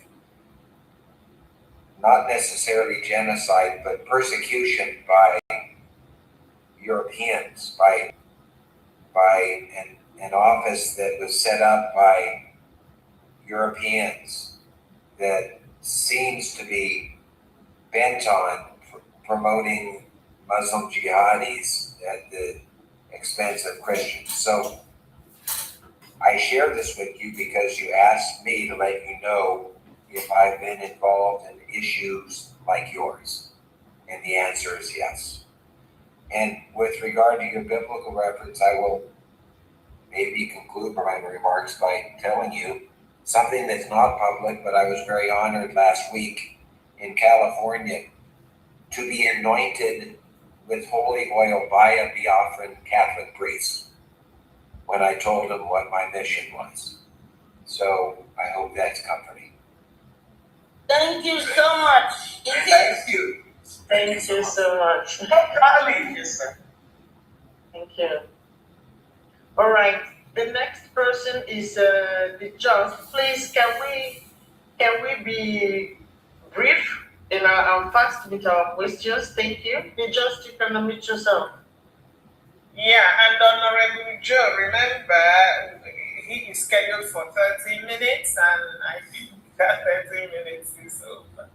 not necessarily genocide, but persecution by Europeans, by an office that was set up by Europeans that seems to be bent on promoting Muslim jihadis at the expense of Christians. So I share this with you because you asked me to let you know if I've been involved in issues like yours. And the answer is yes. And with regard to your biblical reference, I will maybe conclude my remarks by telling you something that's not public, but I was very honored last week in California to be anointed with holy oil by a Biafran Catholic priest when I told him what my mission was. So I hope that's comforting. Thank you so much. Thank you. Thank you so much. Yes, sir. Thank you. All right. The next person is the judge. Please, can we be brief and fast with our questions? Thank you. The judge, you can unmute yourself. Yeah, and Honorable Joe, remember, he is scheduled for 30 minutes, and I think that 30 minutes is over.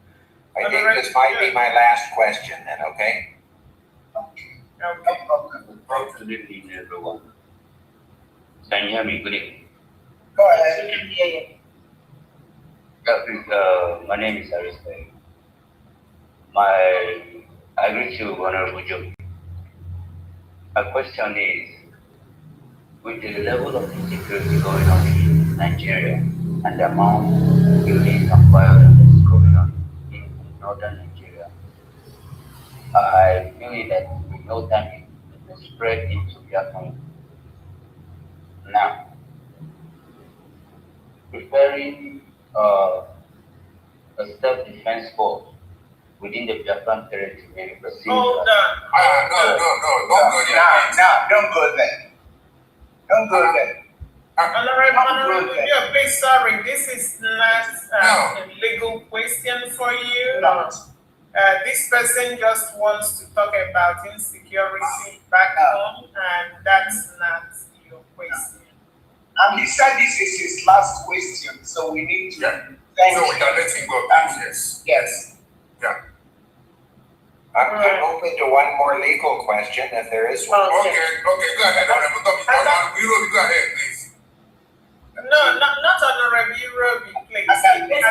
I think this might be my last question then, okay? Okay. Good evening, everyone. Can you hear me? Good evening. Go ahead. We can hear you. My name is Arispe. I greet you, Honorable Joe. My question is, with the level of insecurity going on in Nigeria and the amount of killings and violence going on in northern Nigeria, I feel that with no time it will spread into Biafra. Now, preparing a self-defense force within the Biafran territory may be perceived. Hold on. Don't go there. Don't go there. Honorable, yeah, please, sorry, this is not a legal question for you. No. This person just wants to talk about insecurity back home, and that's not your question. And he said this is his last question, so we need to thank him. So we can let him go, yes. Yes. Yeah. I'm open to one more legal question if there is one. Okay, go ahead, Honorable. Go ahead, please. No, not Honorable Roby, please. Let's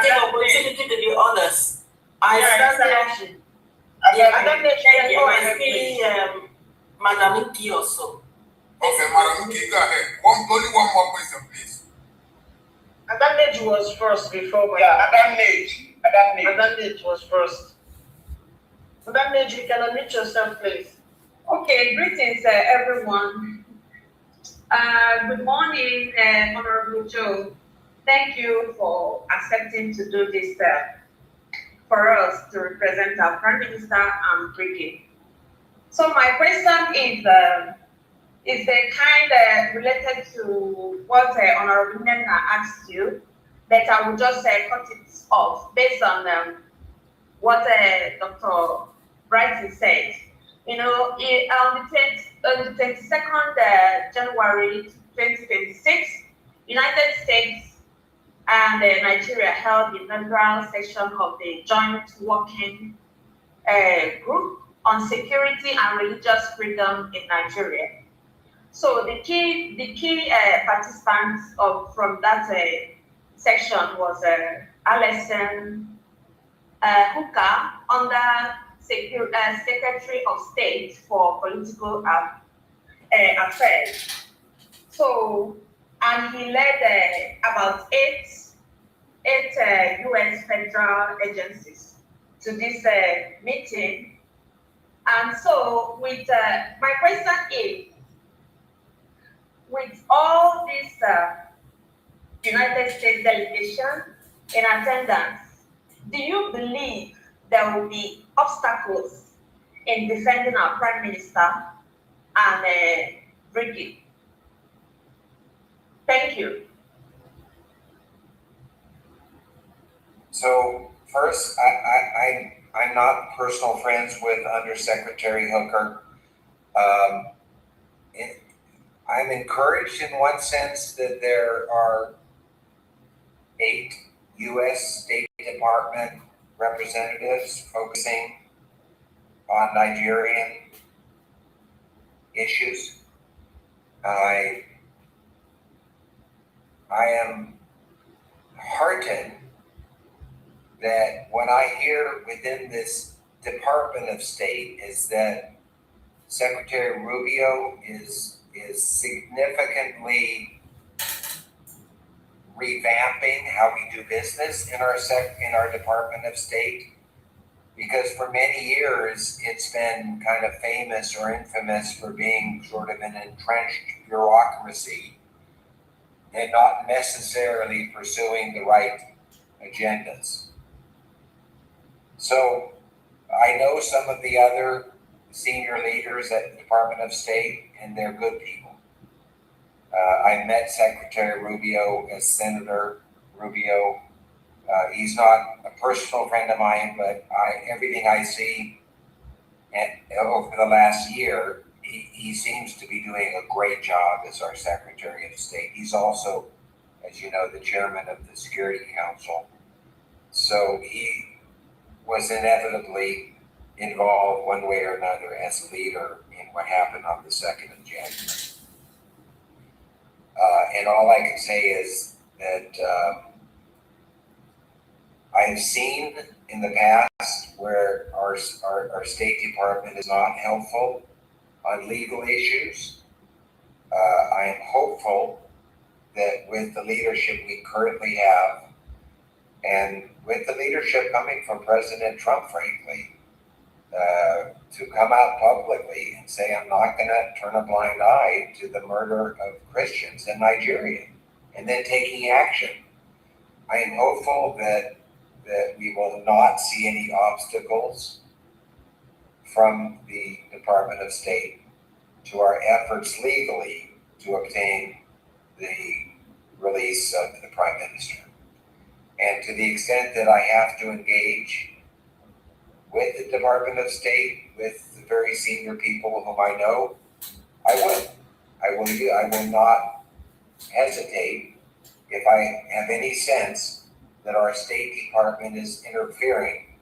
give opportunity to the others. I stand there. I see Madam Iki also. Okay, Madam Iki, go ahead. Only one more question, please. Advantage was first before my... Yeah, Advantage was first. Advantage, you can unmute yourself, please. Okay, greetings, everyone. Good morning, Honorable Joe. Thank you for accepting to do this for us to represent our Prime Minister and Brigade. So my question is the kind related to what Honorable Nena asked you, that I will just cut it off based on what Dr. Brighton said. You know, on the 22nd January 2026, United States and Nigeria held the inaugural session of the Joint Working Group on Security and Religious Freedom in Nigeria. So the key participants from that section was Alison Hooker, under Secretary of State for Political Affairs. So, and he led about eight U.S. federal agencies to this meeting. And so, with my question is, with all this United States delegation in attendance, do you believe there will be obstacles in defending our Prime Minister and Brigade? Thank you. So first, I'm not personal friends with Undersecretary Hooker. I'm encouraged in one sense that there are 8 U.S. State Department representatives focusing on Nigerian issues. I am heartened that what I hear within this Department of State is that Secretary Rubio is significantly revamping how we do business in our Department of State, because for many years it's been kind of famous or infamous for being sort of an entrenched bureaucracy and not necessarily pursuing the right agendas. So I know some of the other senior leaders at the Department of State, and they're good people. I met Secretary Rubio as Senator Rubio. He's not a personal friend of mine, but everything I see over the last year, he seems to be doing a great job as our Secretary of State. He's also, as you know, the chairman of the Security Council. So he was inevitably involved one way or another as a leader in what happened on the 2nd of January. And all I can say is that I've seen in the past where our State Department is not helpful on legal issues. I am hopeful that with the leadership we currently have, and with the leadership coming from President Trump, frankly, to come out publicly and say, I'm not going to turn a blind eye to the murder of Christians in Nigeria, and then taking action. I am hopeful that we will not see any obstacles from the Department of State to our efforts legally to obtain the release of the Prime Minister. And to the extent that I have to engage with the Department of State, with the very senior people whom I know, I will. I will not hesitate if I have any sense that our State Department is interfering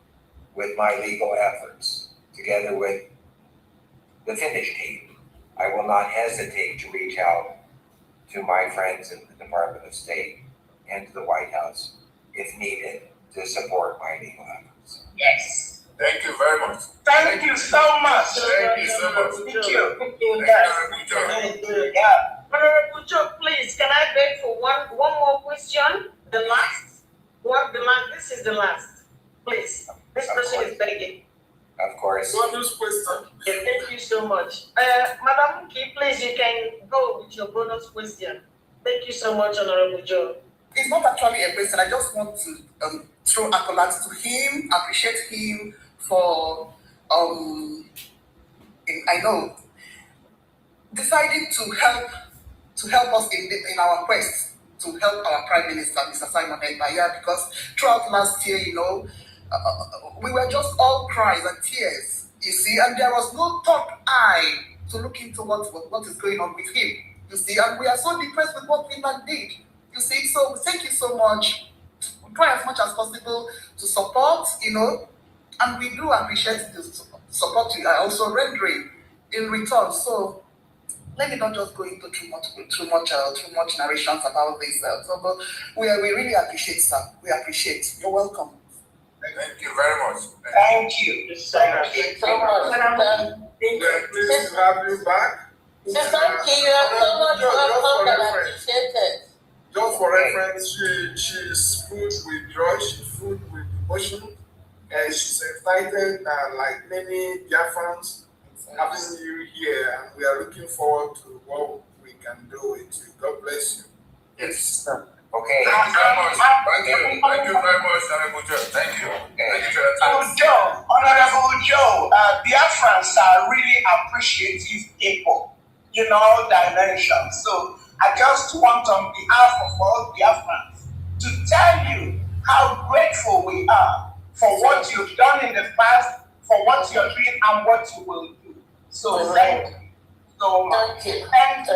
with my legal efforts, together with the Finnish team. I will not hesitate to reach out to my friends in the Department of State and to the White House, if needed, to support my legal efforts. Yes. Thank you very much. Thank you so much. Thank you so much. Thank you. Thank you. Yeah. Honorable Joe, please, can I beg for one more question? The last one, this is the last. Please. This person is begging. Of course. Bonus question. Yeah, thank you so much. Madam Muki, please, you can go with your bonus question. Thank you so much, Honorable Joe. It's not actually a question. I just want to throw accolades to him, appreciate him for, I know, deciding to help us in our quest to help our Prime Minister, Mr. Simon Ekpa, because throughout last year, we were just all cries and tears, you see, and there was no third eye to look into what is going on with him, you see, and we are so depressed with what Finland did, you see, so thank you so much. We try as much as possible to support, and we do appreciate the support you are also rendering in return. So let me not just go into too much narrations about this. But we really appreciate, sir. We appreciate. You're welcome. Thank you very much. Thank you so much. Thank you so much. Please have you back. Thank you. You're so much welcome and appreciated. Just for reference, she's food with joy, she's food with emotion, and she's excited, like many Biafrans, having you here, and we are looking forward to what we can do with you. God bless you. Yes. Okay. Thank you very much. Thank you very much, Honorable Joe. Thank you. Thank you for your time. Honorable Joe, Biafrans are really appreciative people, dimension. So I just want on behalf of all Biafrans to tell you how grateful we are for what you've done in the past, for what you're doing and what you will do. So thank you so much. Thank you. Thank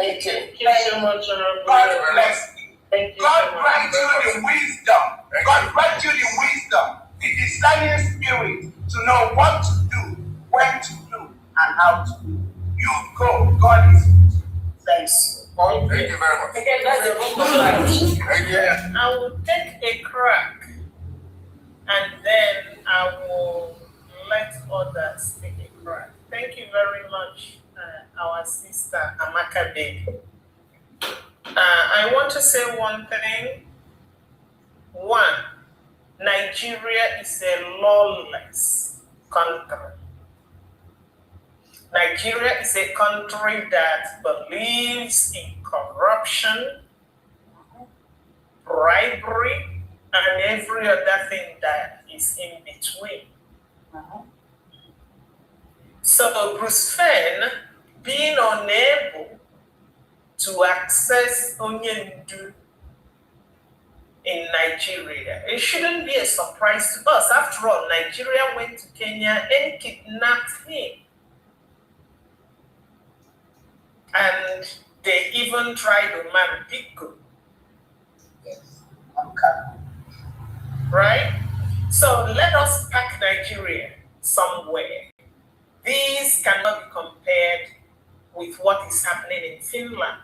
you so much, Honorable. God bless you. Thank you. God grant you the wisdom. God grant you the wisdom, the discerning spirit to know what to do, when to do, and how to do. You go. God is with you. Thanks. Thank you very much. Okay, that's a Thank you. I will take a crack and then I will let others take a crack. Thank you very much, our sister Amaka Big. I want to say one thing. One, Nigeria is a lawless country. Nigeria is a country that believes in corruption, bribery, and every other thing that is in between. So Bruce Fenn being unable to access Onyendu in Nigeria, it shouldn't be a surprise to us. After all, Nigeria went to Kenya and kidnapped him. And they even tried to marry Biko. Yes. Okay. Right? So let us pack Nigeria somewhere. These cannot be compared with what is happening in Finland.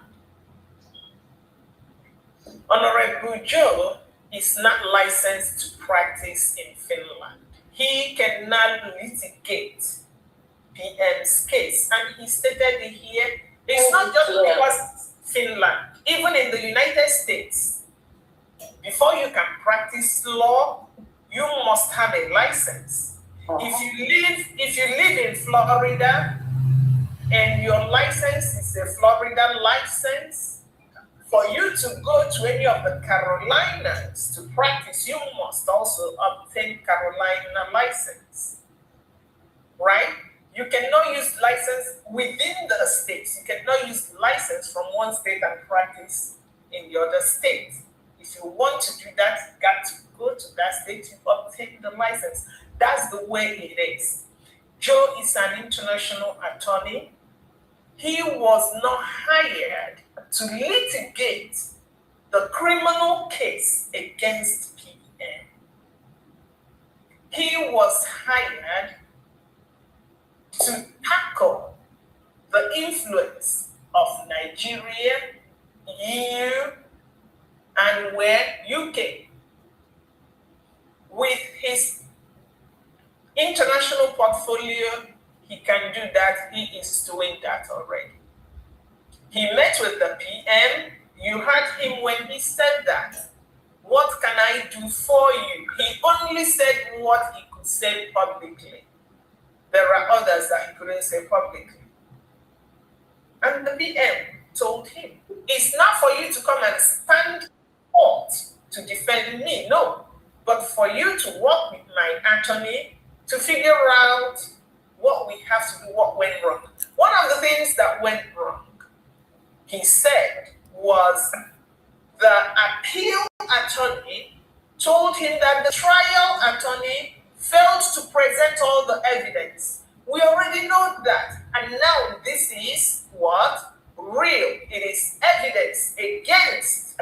Honorable Joe is not licensed to practice in Finland. He cannot litigate PM's case. And he stated it here, it's not just because Finland, even in the United States, before you can practice law, you must have a license. If you live in Florida and your license is a Florida license, for you to go to any of the Carolinas to practice, you must also obtain Carolina license, right? You cannot use license within the states. You cannot use license from one state and practice in the other state. If you want to do that, you got to go to that state to obtain the license. That's the way it is. Joe is an international attorney. He was not hired to litigate the criminal case against PM. He was hired to tackle the influence of Nigeria, EU, and UK. With his international portfolio, he can do that. He is doing that already. He met with the PM. You heard him when he said that. What can I do for you? He only said what he could say publicly. There are others that he couldn't say publicly. And the PM told him, it's not for you to come and stand court to defend me, no. But for you to work with my attorney to figure out what we have to do, what went wrong. One of the things that went wrong, he said, was the appeal attorney told him that the trial attorney failed to present all the evidence. We already know that. And now this is what? Real. It is evidence against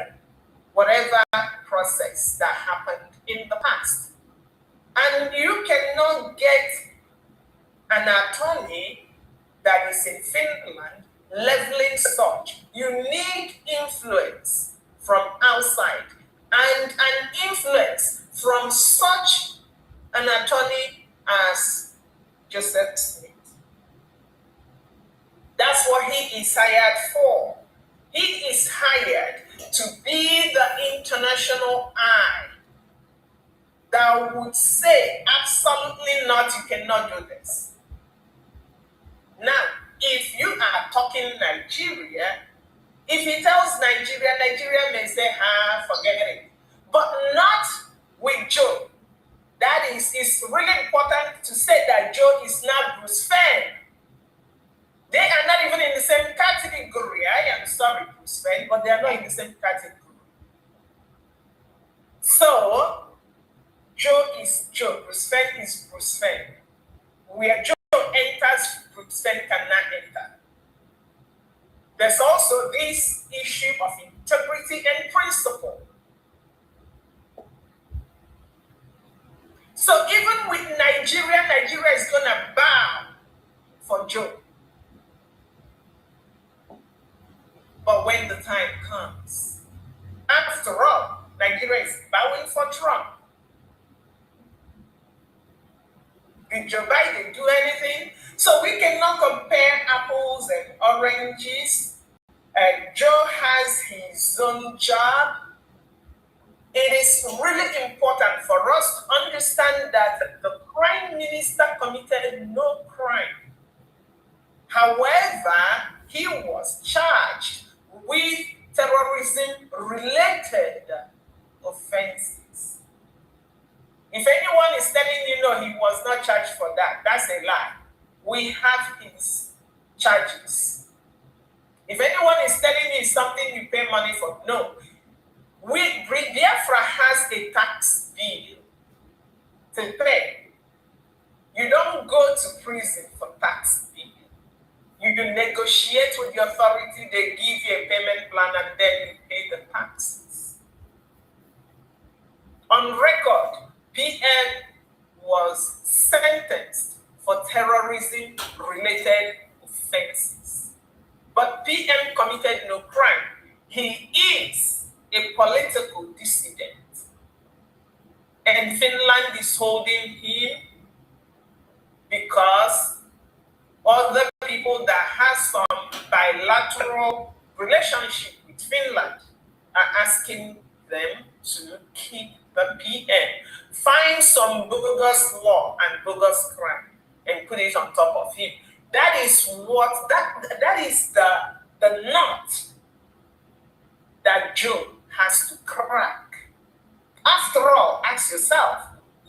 whatever process that happened in the past. And you cannot get an attorney that is in Finland leveling such. You need influence from outside and an influence from such an attorney as Joseph Smith. That's what he is hired for. He is hired to be the international eye that would say, absolutely not, you cannot do this. Now, if you are talking Nigeria, if he tells Nigeria, Nigeria may say, forget it. But not with Joe. That is, it's really important to say that Joe is not Bruce Fenn. They are not even in the same category. I am sorry, Bruce Fenn, but they are not in the same category. So, Joe is Joe. Bruce Fenn is Bruce Fenn. Where Joe enters, Bruce Fenn cannot enter. There's also this issue of integrity and principle. So even with Nigeria, Nigeria is going to bow for Joe. But when the time comes, after all, Nigeria is bowing for Trump. Did Joe Biden do anything? So we cannot compare apples and oranges. Joe has his own job. It is really important for us to understand that the Prime Minister committed no crime. However, he was charged with terrorism-related offenses. If anyone is telling you no, he was not charged for that, that's a lie. We have his charges. If anyone is telling you something you pay money for, no. Biafra has a tax bill to pay. You don't go to prison for tax bill. You do negotiate with the authority, they give you a payment plan, and then you pay the taxes. On record, PM was sentenced for terrorism-related offenses. But PM committed no crime. He is a political dissident. And Finland is holding him because other people that have some bilateral relationship with Finland are asking them to keep the PM, find some bogus law and bogus crime and put it on top of him. That is what that is the knot that Joe has to crack. After all, ask yourself,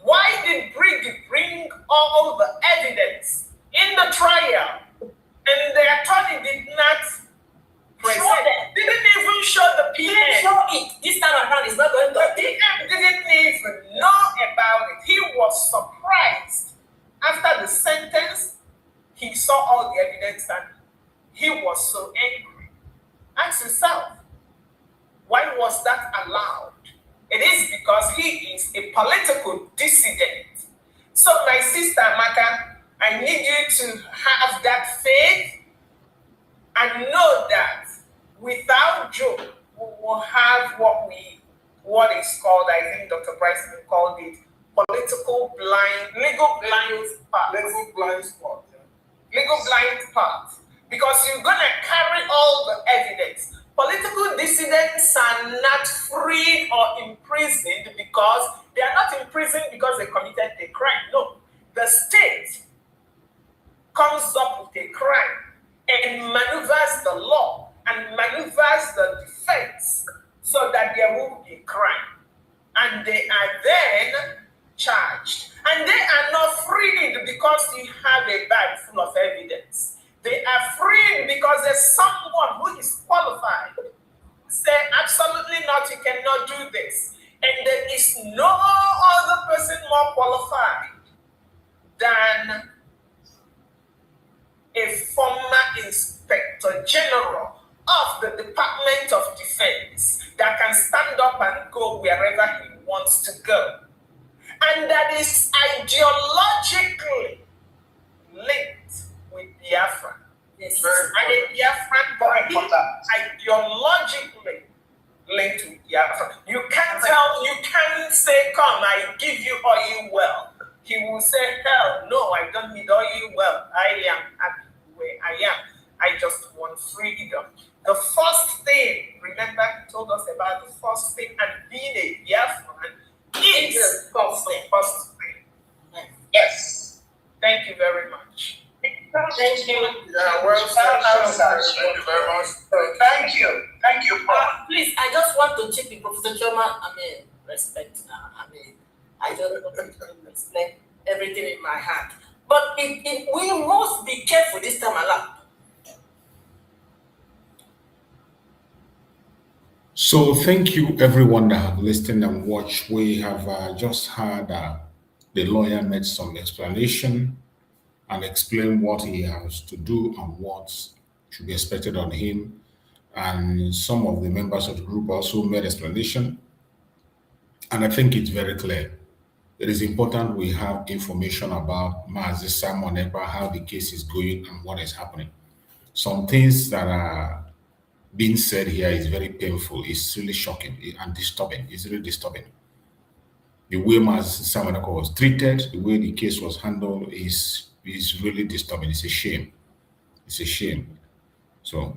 why did Briggs bring all the evidence in the trial and the attorney did not present? Didn't even show the PM. Didn't show it. This time around, it's not going to. The PM didn't even know about it. He was surprised after the sentence. He saw all the evidence and he was so angry. Ask yourself, why was that allowed? It is because he is a political dissident. So my sister Maka, I need you to have that faith and know that without Joe, we will have what is called, I think Dr. Bryson called it, legal blind spot. Legal blind spot. Because you're going to carry all the evidence. Political dissidents are not freed or imprisoned because they are not imprisoned because they committed a crime. No, the state comes up with a crime and maneuvers the law and maneuvers the defense so that there will be a crime. And they are then charged. And they are not freed because you have a bag full of evidence. They are freed because there's someone who is qualified. Say, absolutely not, you cannot do this. And there is no other person more qualified than a former Inspector General of the Department of Defense that can stand up and go wherever he wants to go. And that is ideologically linked with Biafra. Yes. And a Biafran boy, he is ideologically linked with Biafra. You can't say, come, I give you oil well. He will say, hell, no, I don't need oil well. I am happy where I am. I just want freedom. The first thing, remember, he told us about the first thing, and being a Biafran is the first thing. Yes. Thank you very much. Thank you. Yeah, well said. Thank you very much. Thank you. Thank you, Paul. Please, I just want to check with Professor Choma. Respect now. I don't want to explain everything in my heart. But we must be careful this time around. So thank you everyone that have listened and watched. We have just had the lawyer made some explanation and explain what he has to do and what should be expected on him. And some of the members of the group also made explanation. And I think it's very clear. It is important we have information about Mazi Simon Ekpa, how the case is going and what is happening. Some things that are being said here is very painful. It's really shocking and disturbing. It's really disturbing. The way Mazi Simon Ekpa was treated, the way the case was handled is really disturbing. It's a shame. It's a shame. So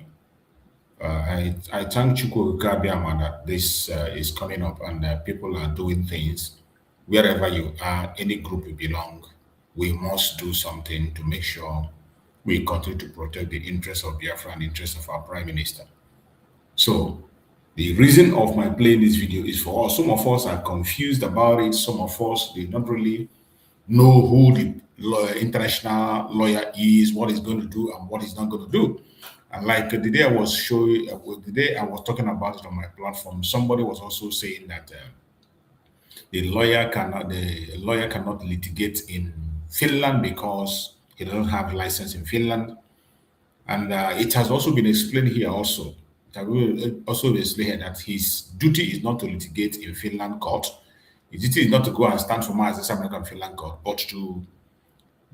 I thank Chukwu Gabiama that this is coming up and people are doing things. Wherever you are, any group you belong, we must do something to make sure we continue to protect the interests of Biafra and the interests of our Prime Minister. So the reason of my playing this video is for us. Some of us are confused about it. Some of us, they don't really know who the international lawyer is, what he's going to do and what he's not going to do. And like the day I was showing, the day I was talking about it on my platform, somebody was also saying that the lawyer cannot litigate in Finland because he doesn't have a license in Finland. And it has also been explained here also. It has also been explained here that his duty is not to litigate in Finland court. His duty is not to go and stand for Mazi Simon Ekpa in Finland court, but to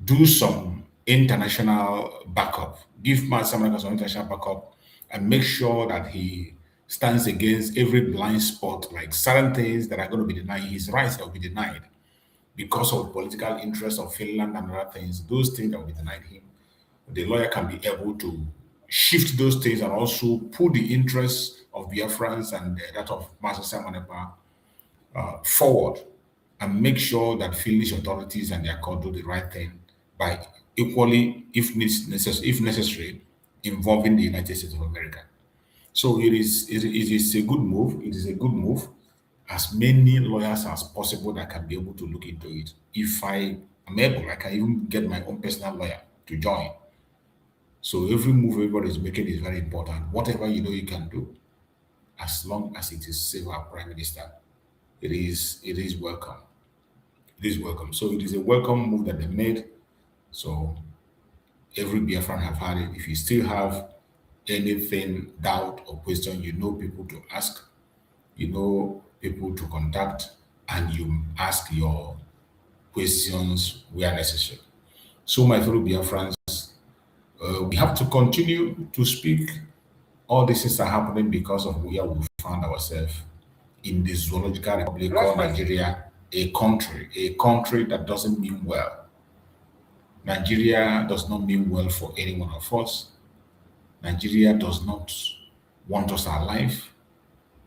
do some international backup. Give Master America some international backup and make sure that he stands against every blind spot, like certain things that are going to be denied, his rights that will be denied because of political interest of Finland and other things. Those things that will be denied him, the lawyer can be able to shift those things and also put the interests of Biafrans and that of Master Simon forward and make sure that Finnish authorities and their court do the right thing by equally, if necessary, involving the United States of America. So it is a good move. It is a good move. As many lawyers as possible that can be able to look into it. If I am able, I can even get my own personal lawyer to join. So every move everybody is making is very important. Whatever you know you can do, as long as it is save our Prime Minister, it is welcome. It is welcome. So it is a welcome move that they made. So every Biafran have had it. If you still have anything, doubt or question, you know people to ask, you know people to contact, and you ask your questions where necessary. So my fellow Biafrans, we have to continue to speak. All these things are happening because of where we found ourselves in the zoological republic called Nigeria, a country that doesn't mean well. Nigeria does not mean well for any one of us. Nigeria does not want us alive.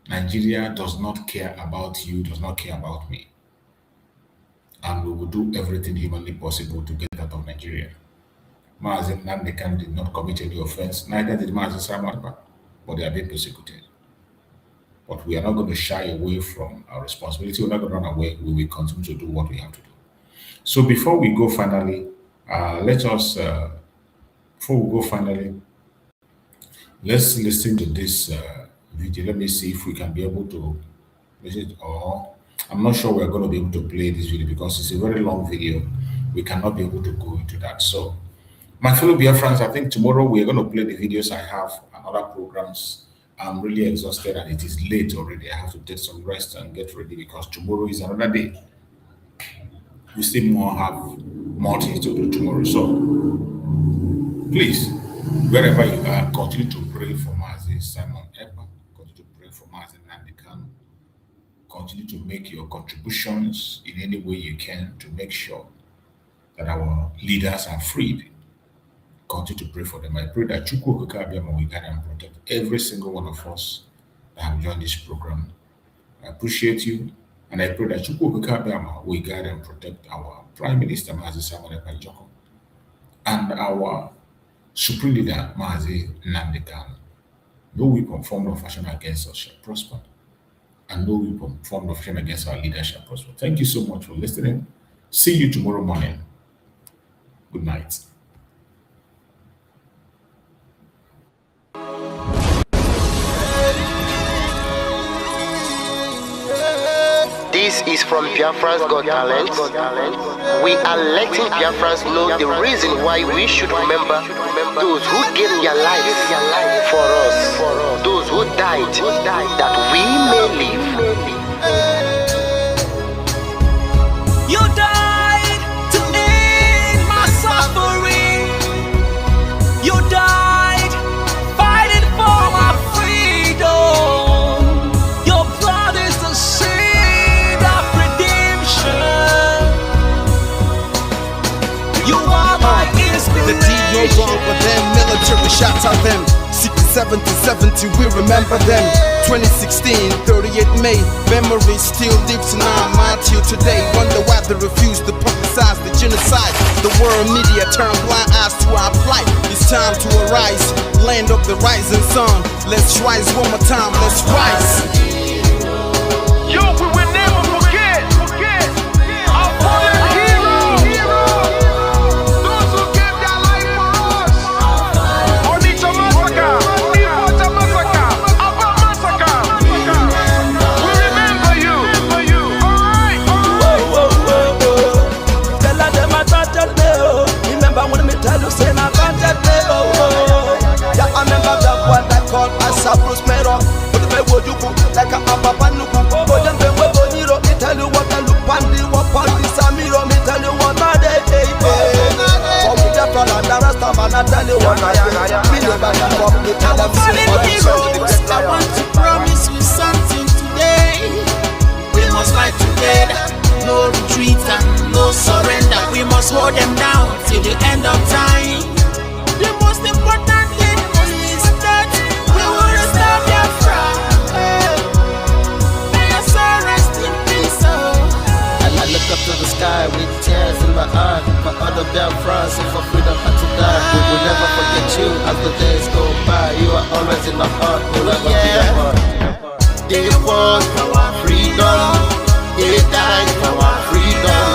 Nigeria does not care about you, does not care about me. And we will do everything humanly possible to get out of Nigeria. Mazen Nandekan did not commit any offense, neither did Mazen Samarba, but they are being persecuted. But we are not going to shy away from our responsibility. We're not going to run away. We will continue to do what we have to do. So before we go finally, let's listen to this video. Let me see if we can be able to listen, or I'm not sure we're going to be able to play this video because it's a very long video. We cannot be able to go into that. So my fellow Biafrans, I think tomorrow we're going to play the videos I have and other programs. I'm really exhausted and it is late already. I have to take some rest and get ready because tomorrow is another day. We still have more things to do tomorrow. So please, wherever you are, continue to pray for Mazi Simon Epa, continue to pray for Mazi Nandekan, continue to make your contributions in any way you can to make sure that our leaders are freed. Continue to pray for them. I pray that Chukwu Okakabiama will guide and protect every single one of us that have joined this program. I appreciate you, and I pray that Chukwu Okakabiama will guide and protect our Prime Minister, Mazi Simon Epa Joko, and our Supreme Leader, Mazi Nandekan. No weapon formed or fashioned against us shall prosper, and no weapon formed or fashioned against our leader shall prosper. Thank you so much for listening. See you tomorrow morning. Good night. This is from Biafra's Got Talent. We are letting Biafrans know the reason why we should remember those who gave their lives for us, those who died, that we may live. You died to end my suffering. You died fighting for my freedom. Your blood is the seed of redemption. You are my inspiration. The deed no wrong, but them military shots at them. 67 to 70, we remember them. 2016, 38 May, memory still lives in our mind till today. Wonder why they refuse to publicize the genocide. The world media turn blind eyes to our plight. It's time to arise, land of the rising sun. Let's rise one more time, let's rise. Yo, we will never forget our fallen heroes. Those who gave their life for us. Onitsha massacre, Iwata massacre, Aba massacre. We remember you. Alright. Tell them I battled me, oh. Remember when me tell you say I battled me, oh. Yeah, I remember that one that called myself Bruce Mero. But the way would you go like Our fallen heroes, I want to promise you something today. We must fight together, no retreat and no surrender. We must hold them down till the end of time. The most important thing is that we will restore Biafra. May your soul rest in peace. I look up to the sky with tears in my eyes for other Biafrans and for freedom had to die. We will never forget you as the days go by. You are always in my heart, we'll never be apart. They fought for our freedom, they died for our freedom.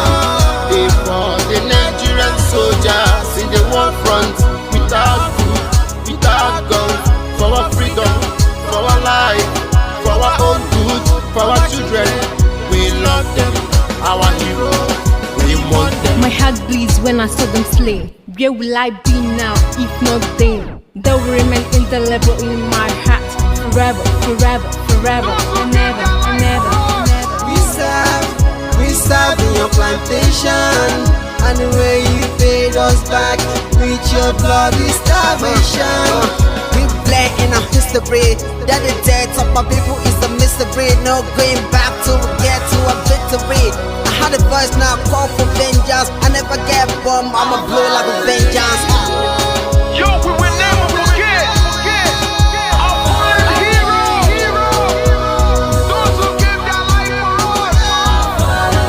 They fought the Nigerian soldiers in the war front without food, without guns, for our freedom, for our life, for our own good, for our children. We love them, our heroes, we want them. My heart bleeds when I saw them slain. Where will I be now if not then? They will remain indelible in my heart forever, forever, forever, and ever, and ever, and ever. We serve in your plantation, and the way you paid us back with your bloody starvation. We play in our history that the death of my people is a mystery. No going back to get to a victory. I had a voice now call for vengeance. I never get bombed, I'ma blow like a vengeance. Yo, we will never forget our fallen heroes, those who gave their life for us.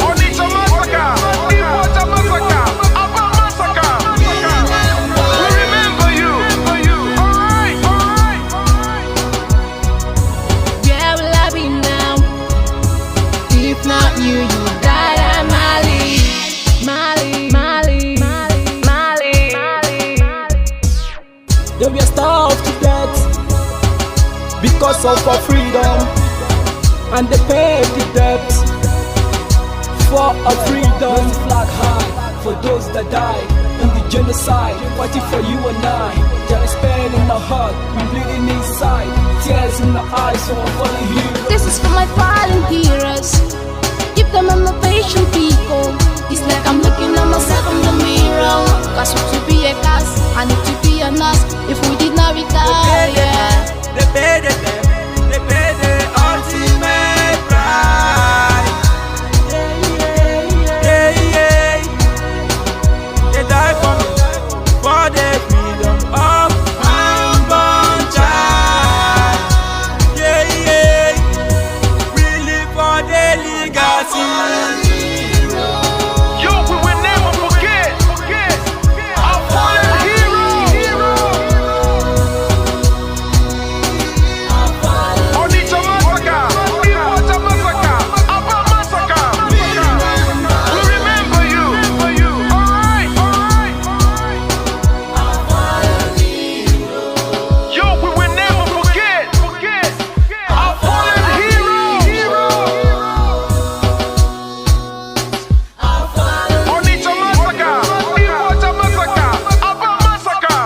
Onitsha massacre, Ipocha massacre, Aba massacre. We remember you. Alright. Where will I be now? If not you, you died at Mali. They were starved to death because of our freedom, and they paid the debt for our freedom. Flag high for those that died in the genocide, fighting for you and I. There is pain in our heart, we bleeding inside, tears in our eyes, so I'm falling here. This is for my fallen heroes. Give them a motivation, people. It's like I'm looking at myself in the mirror. Cause we to be a cast, I need to be a nurse. If we did not retire, They paid the ultimate price. They died for me, for the freedom of my unborn child. We live for the legacy. Yo, we will never forget our fallen heroes. Onitsha massacre, Ipocha massacre, Aba massacre. We remember you. Alright. Yo, we will never forget our fallen heroes. Onitsha massacre, Ipocha massacre, Aba massacre.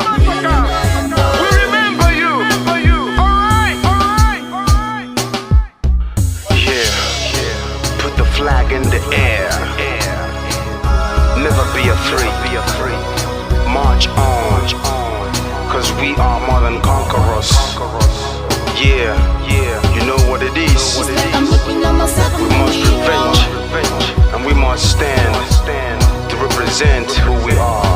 We remember you. Alright. Yeah, put the flag in the air. Never be afraid. March on, cause we are more than conquerors. Yeah, you know what it is. I'm looking at myself in We the must mirror. revenge, and we must stand to represent who we are.